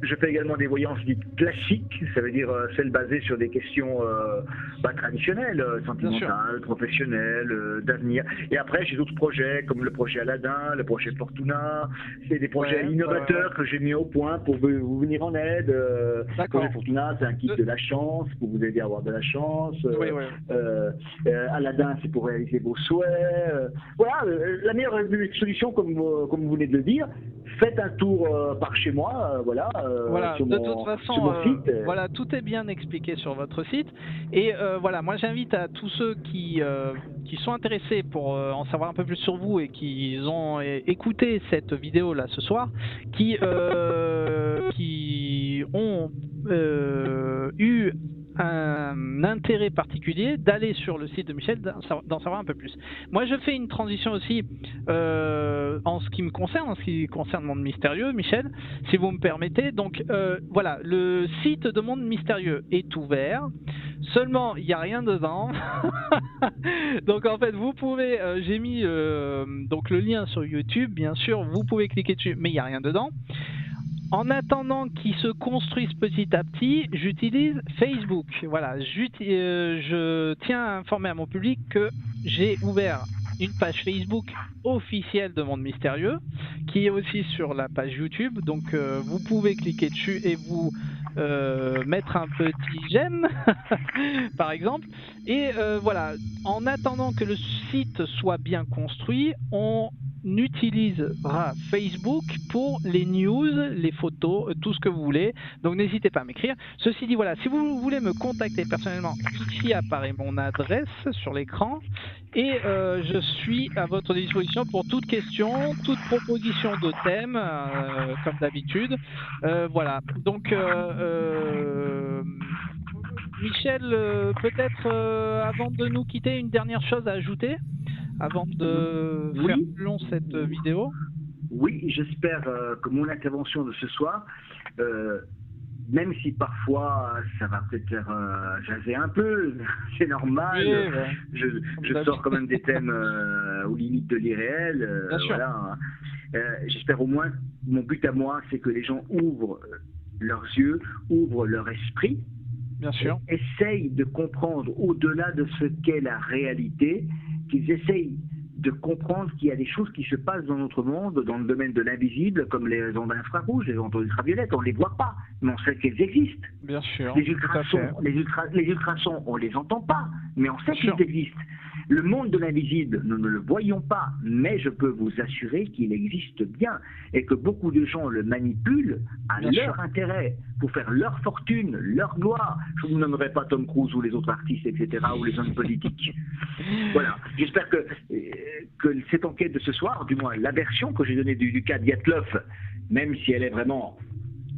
Je fais également des voyances dites classiques, ça veut dire celles basées sur des questions traditionnelles, sentimentales, professionnelles, d'avenir. Et après, j'ai d'autres projets comme le projet Aladdin, le projet Fortuna. C'est des projets innovateurs que j'ai mis au point pour vous venir en aide. Le projet Fortuna, c'est un kit de la chance pour vous aider à avoir de la chance. Aladdin, c'est pour réaliser vos souhaits. Voilà, la meilleure solution, comme vous venez de le dire. Faites un tour par chez moi, sur toute façon, site. Voilà, tout est bien expliqué sur votre site. Et voilà, moi j'invite à tous ceux qui sont intéressés pour en savoir un peu plus sur vous et qui ont écouté cette vidéo là ce soir, qui ont eu un intérêt particulier d'aller sur le site de Michel, d'en savoir un peu plus. Moi je fais une transition aussi en ce qui me concerne, en ce qui concerne Monde Mystérieux, Michel, si vous me permettez. Donc voilà, le site de Monde Mystérieux est ouvert, seulement il n'y a rien dedans. Donc en fait vous pouvez, j'ai mis donc le lien sur YouTube, bien sûr, vous pouvez cliquer dessus, mais il n'y a rien dedans. En attendant qu'il se construise petit à petit, j'utilise Facebook. Voilà, je tiens à informer à mon public que j'ai ouvert une page Facebook officielle de Monde Mystérieux, qui est aussi sur la page YouTube. Donc vous pouvez cliquer dessus et vous mettre un petit j'aime, par exemple. Et voilà, en attendant que le site soit bien construit, on utilisera Facebook pour les news, les photos, tout ce que vous voulez. Donc n'hésitez pas à m'écrire. Ceci dit, voilà, si vous voulez me contacter personnellement, ici apparaît mon adresse sur l'écran et je suis à votre disposition pour toute question, toute proposition de thème, comme d'habitude. Voilà, donc Michel, peut-être avant de nous quitter, une dernière chose à ajouter avant de faire plus long cette vidéo. Oui, j'espère que mon intervention de ce soir, même si parfois ça va peut-être faire jaser un peu, c'est normal, je sors quand même des thèmes aux limites de l'irréel, voilà. J'espère au moins, mon but à moi, c'est que les gens ouvrent leurs yeux, ouvrent leur esprit, bien sûr, essayent de comprendre au-delà de ce qu'est la réalité, qu'ils essayent de comprendre qu'il y a des choses qui se passent dans notre monde, dans le domaine de l'invisible, comme les ondes infrarouges, les ondes ultraviolettes, on ne les voit pas, mais on sait qu'elles existent. Bien sûr. Les ultrasons, on ne les entend pas, mais on sait qu'ils existent. Le monde de l'invisible, nous ne le voyons pas, mais je peux vous assurer qu'il existe bien et que beaucoup de gens le manipulent à leur intérêt, pour faire leur fortune, leur gloire. Je ne vous nommerai pas Tom Cruise ou les autres artistes, etc., ou les hommes politiques. Voilà. J'espère que cette enquête de ce soir, du moins la version que j'ai donnée du cas Dyatlov, même si elle est vraiment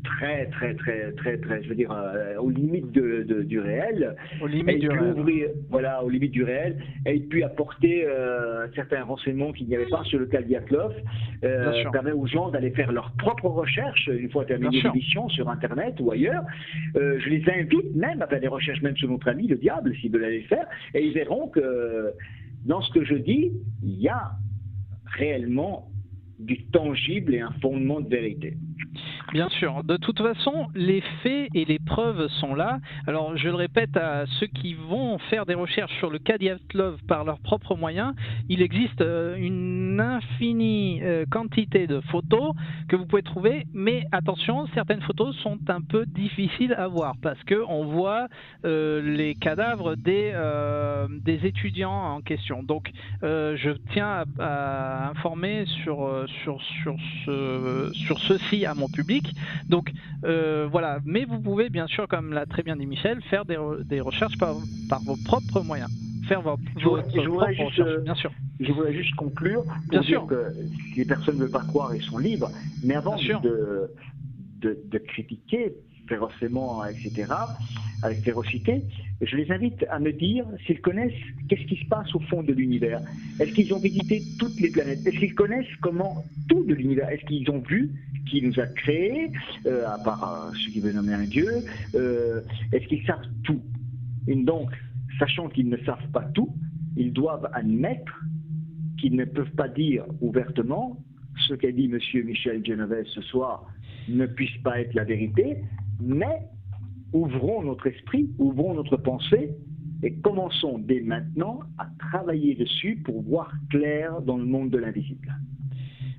très, je veux dire, aux limites du réel. Aux limites du réel. Voilà, aux limites du réel. Elle pu apporter certains renseignements qu'il n'y avait pas sur le cas Dyatlov. Permet aux gens d'aller faire leurs propres recherches, une fois terminée l'émission, sur Internet ou ailleurs. Je les invite même à faire des recherches, même sur notre ami, le diable, s'ils veulent aller faire. Et ils verront que dans ce que je dis, il y a réellement du tangible et un fondement de vérité. Bien sûr. De toute façon, les faits et les preuves sont là. Alors, je le répète à ceux qui vont faire des recherches sur le cas Dyatlov par leurs propres moyens, il existe une infinie quantité de photos que vous pouvez trouver, mais attention, certaines photos sont un peu difficiles à voir parce qu'on voit les cadavres des étudiants en question. Donc, je tiens à informer sur ceci à mon public. Donc voilà, mais vous pouvez bien sûr, comme l'a très bien dit Michel, faire des recherches par vos propres moyens. Faire je voudrais juste conclure pour dire que si les personnes ne veulent pas croire, ils sont libres, mais avant de critiquer férocement, etc., avec férocité, je les invite à me dire s'ils connaissent qu'est-ce qui se passe au fond de l'univers. Est-ce qu'ils ont visité toutes les planètes? Est-ce qu'ils connaissent comment tout de l'univers? Est-ce qu'ils ont vu qui nous a créés, à part ceux qui veulent nommer un dieu? Est-ce qu'ils savent tout? Et donc, sachant qu'ils ne savent pas tout, ils doivent admettre qu'ils ne peuvent pas dire ouvertement ce qu'a dit M. Michel Genovese ce soir ne puisse pas être la vérité, mais ouvrons notre esprit, ouvrons notre pensée et commençons dès maintenant à travailler dessus pour voir clair dans le monde de l'invisible.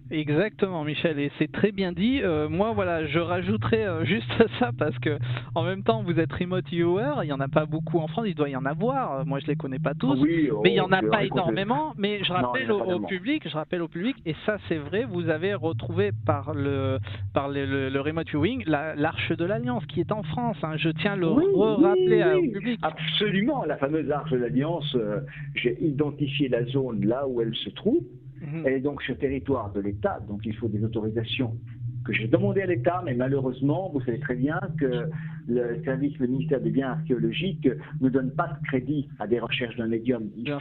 Exactement, Michel, et c'est très bien dit. Moi, voilà, je rajouterais juste ça parce que en même temps, vous êtes remote viewer, il n'y en a pas beaucoup en France, il doit y en avoir. Moi, je les connais pas tous, mais il n'y en a pas énormément. Mais je rappelle au public, et ça, c'est vrai, vous avez retrouvé par le remote viewing l'arche de l'Alliance qui est en France. Hein. Je tiens à le rappeler au public. Absolument, la fameuse arche de l'Alliance. J'ai identifié la zone là où elle se trouve. Elle est donc sur territoire de l'État, donc il faut des autorisations que j'ai demandées à l'État, mais malheureusement, vous savez très bien que le ministère des Biens archéologiques ne donne pas de crédit à des recherches d'un médium. Il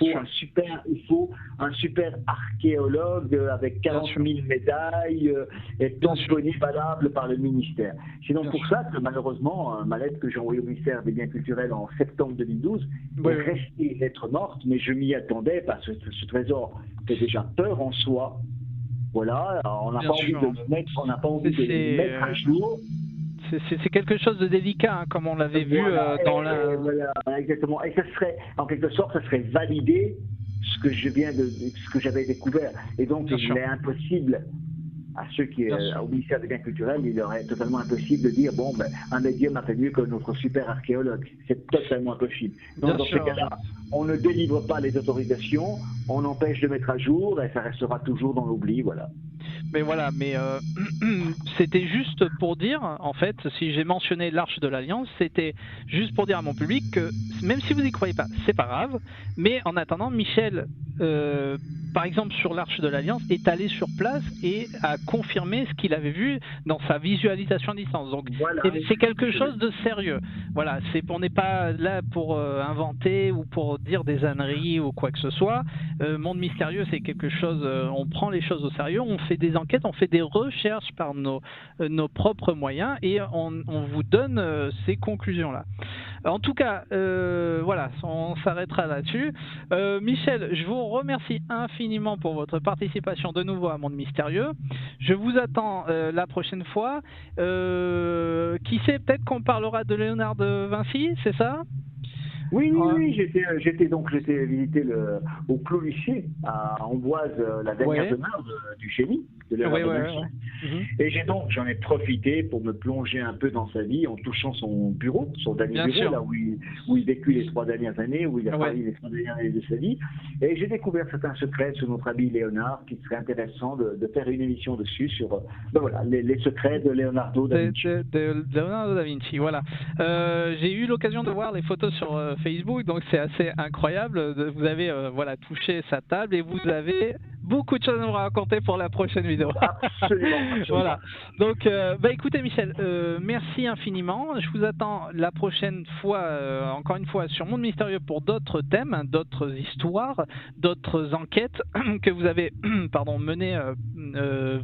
faut un super archéologue avec 40 000 médailles et tamponné valable par le ministère. C'est donc pour ça que malheureusement, ma lettre que j'ai envoyée au ministère des Biens culturels en septembre 2012 est restée lettre morte, mais je m'y attendais parce que ce trésor fait déjà peur en soi. Voilà, on n'a pas envie de le mettre à jour. C'est quelque chose de délicat, hein, comme on l'avait vu dans la... Voilà, exactement. Et ça serait, en quelque sorte, ça serait valider ce que j'avais découvert. Et donc, il est impossible à ceux qui au ministère des Biens culturels, il leur est totalement impossible de dire un médium a fait mieux que notre super archéologue. C'est totalement impossible. Donc, dans ce cas-là, on ne délivre pas les autorisations, on empêche de mettre à jour et ça restera toujours dans l'oubli, voilà. mais voilà, c'était juste pour dire, en fait, si j'ai mentionné l'Arche de l'Alliance, c'était juste pour dire à mon public que même si vous n'y croyez pas, c'est pas grave, mais en attendant, Michel, par exemple sur l'Arche de l'Alliance, est allé sur place et a confirmé ce qu'il avait vu dans sa visualisation à distance. Donc voilà, c'est quelque chose de sérieux. Voilà, on n'est pas là pour inventer ou pour dire des âneries ou quoi que ce soit. Monde mystérieux, c'est quelque chose, on prend les choses au sérieux, on fait des enquêtes, on fait des recherches par nos propres moyens et on vous donne ces conclusions-là. En tout cas, voilà, on s'arrêtera là-dessus. Michel, je vous remercie infiniment pour votre participation de nouveau à Monde Mystérieux. Je vous attends la prochaine fois. Qui sait, peut-être qu'on parlera de Léonard de Vinci, c'est ça ? Oui, j'étais visité au Clos Lucé à Amboise la dernière demeure du génie de Léonard de Vinci. Et j'en ai profité pour me plonger un peu dans sa vie en touchant son bureau, son dernier bureau, là où il vécut les 3 dernières années, où il a travaillé les 3 dernières années de sa vie. Et j'ai découvert certains secrets sur notre ami Léonard, qui serait intéressant de faire une émission dessus sur les secrets de Leonardo da Vinci. De Leonardo da Vinci, voilà. J'ai eu l'occasion de voir les photos sur Facebook, donc c'est assez incroyable. Vous avez touché sa table et vous avez beaucoup de choses à nous raconter pour la prochaine vidéo. Absolument. Voilà. Donc, écoutez Michel, merci infiniment. Je vous attends la prochaine fois, encore une fois, sur Monde Mystérieux pour d'autres thèmes, d'autres histoires, d'autres enquêtes que vous avez menées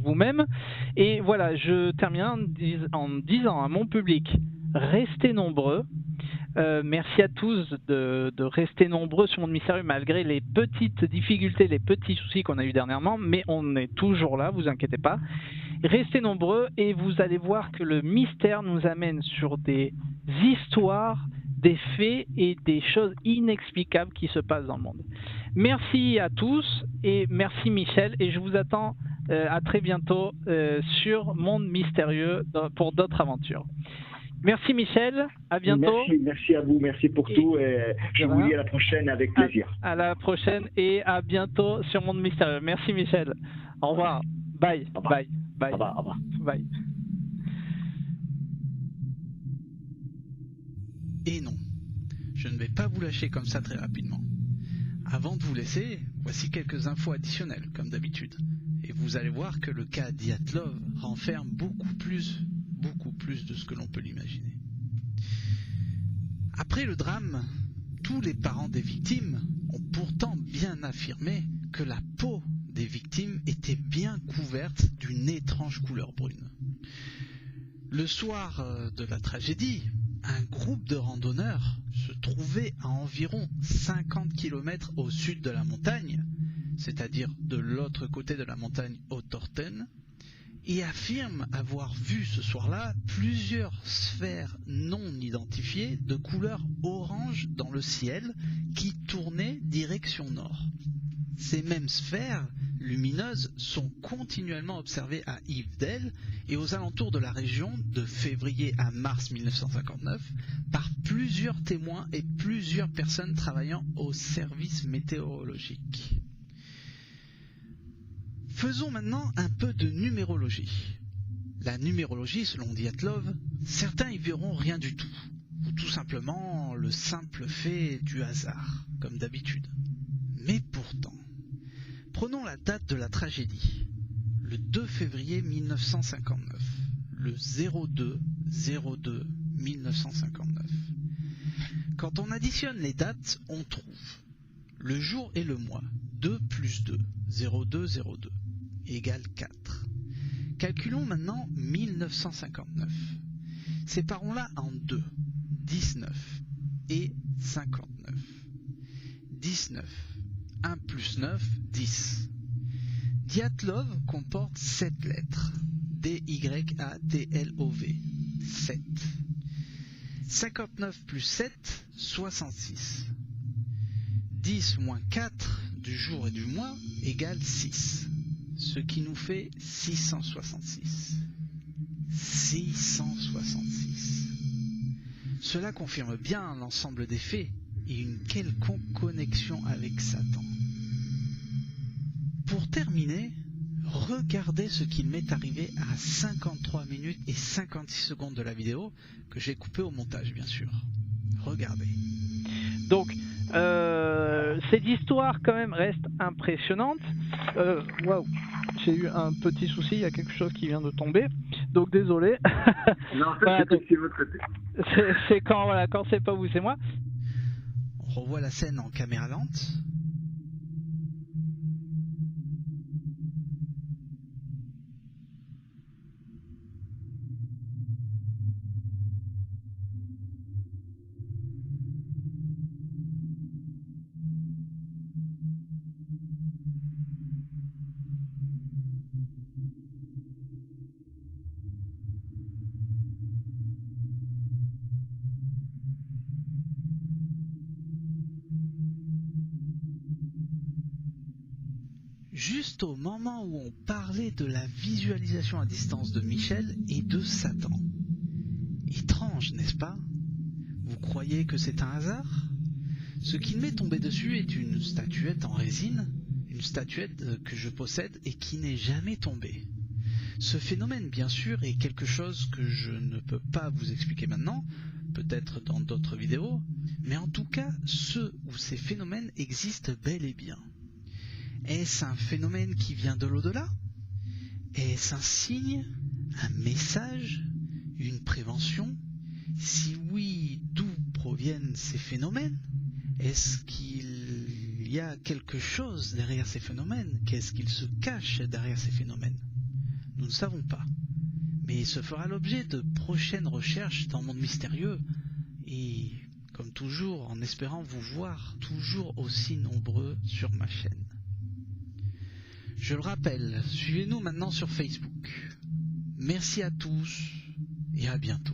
vous-même. Et voilà, je termine en disant à mon public, restez nombreux. Merci à tous de rester nombreux sur Monde Mystérieux malgré les petites difficultés, les petits soucis qu'on a eu dernièrement, mais on est toujours là, vous inquiétez pas. Restez nombreux et vous allez voir que le mystère nous amène sur des histoires, des faits et des choses inexplicables qui se passent dans le monde. Merci à tous et merci Michel, et je vous attends à très bientôt sur Monde Mystérieux pour d'autres aventures. Merci Michel, à bientôt. Merci à vous, merci pour tout et je vous dis à la prochaine avec plaisir. À la prochaine et à bientôt sur Monde Mystérieux. Merci Michel. Au revoir. Bye. Au revoir. Bye. Au revoir. Au revoir. Bye. Et non, je ne vais pas vous lâcher comme ça très rapidement. Avant de vous laisser, voici quelques infos additionnelles comme d'habitude. Et vous allez voir que le cas Dyatlov renferme beaucoup plus de ce que l'on peut l'imaginer. Après le drame, tous les parents des victimes ont pourtant bien affirmé que la peau des victimes était bien couverte d'une étrange couleur brune. Le soir de la tragédie, un groupe de randonneurs se trouvait à environ 50 km au sud de la montagne, c'est-à-dire de l'autre côté de la montagne Otorten, et affirme avoir vu ce soir-là plusieurs sphères non identifiées de couleur orange dans le ciel qui tournaient direction nord. Ces mêmes sphères lumineuses sont continuellement observées à Yvdel et aux alentours de la région de février à mars 1959 par plusieurs témoins et plusieurs personnes travaillant au service météorologique. Faisons maintenant un peu de numérologie. La numérologie, selon Dyatlov, certains y verront rien du tout, ou tout simplement le simple fait du hasard, comme d'habitude. Mais pourtant, prenons la date de la tragédie, le 2 février 1959, le 02-02-1959. Quand on additionne les dates, on trouve le jour et le mois, 2 plus 2, 02-02, égale 4. Calculons maintenant 1959. Séparons-la en deux, 19 et 59. 19, 1 plus 9, 10. Dyatlov comporte 7 lettres, D-Y-A-T-L-O-V, 7. 59 plus 7, 66. 10 moins 4 du jour et du mois égale 6, ce qui nous fait 666. 666. Cela confirme bien l'ensemble des faits et une quelconque connexion avec Satan. Pour terminer, Regardez ce qu'il m'est arrivé à 53 minutes et 56 secondes de la vidéo, que j'ai coupé au montage bien sûr. Regardez. Donc, cette histoire quand même reste impressionnante. Waouh, j'ai eu un petit souci, il y a quelque chose qui vient de tomber. Donc désolé. Non, en fait, voilà, c'est votre côté. C'est quand c'est pas vous, c'est moi. On revoit la scène en caméra lente. Juste au moment où on parlait de la visualisation à distance de Michel et de Satan. Étrange, n'est-ce pas? Vous croyez que c'est un hasard? Ce qui m'est tombé dessus est une statuette en résine, une statuette que je possède et qui n'est jamais tombée. Ce phénomène, bien sûr, est quelque chose que je ne peux pas vous expliquer maintenant, peut-être dans d'autres vidéos, mais en tout cas, ce ou ces phénomènes existent bel et bien. Est-ce un phénomène qui vient de l'au-delà? Est-ce un signe? Un message? Une prévention? Si oui, d'où proviennent ces phénomènes? Est-ce qu'il y a quelque chose derrière ces phénomènes? Qu'est-ce qu'il se cache derrière ces phénomènes? Nous ne savons pas. Mais ce fera l'objet de prochaines recherches dans Monde Mystérieux et, comme toujours, en espérant vous voir toujours aussi nombreux sur ma chaîne. Je le rappelle, suivez-nous maintenant sur Facebook. Merci à tous et à bientôt.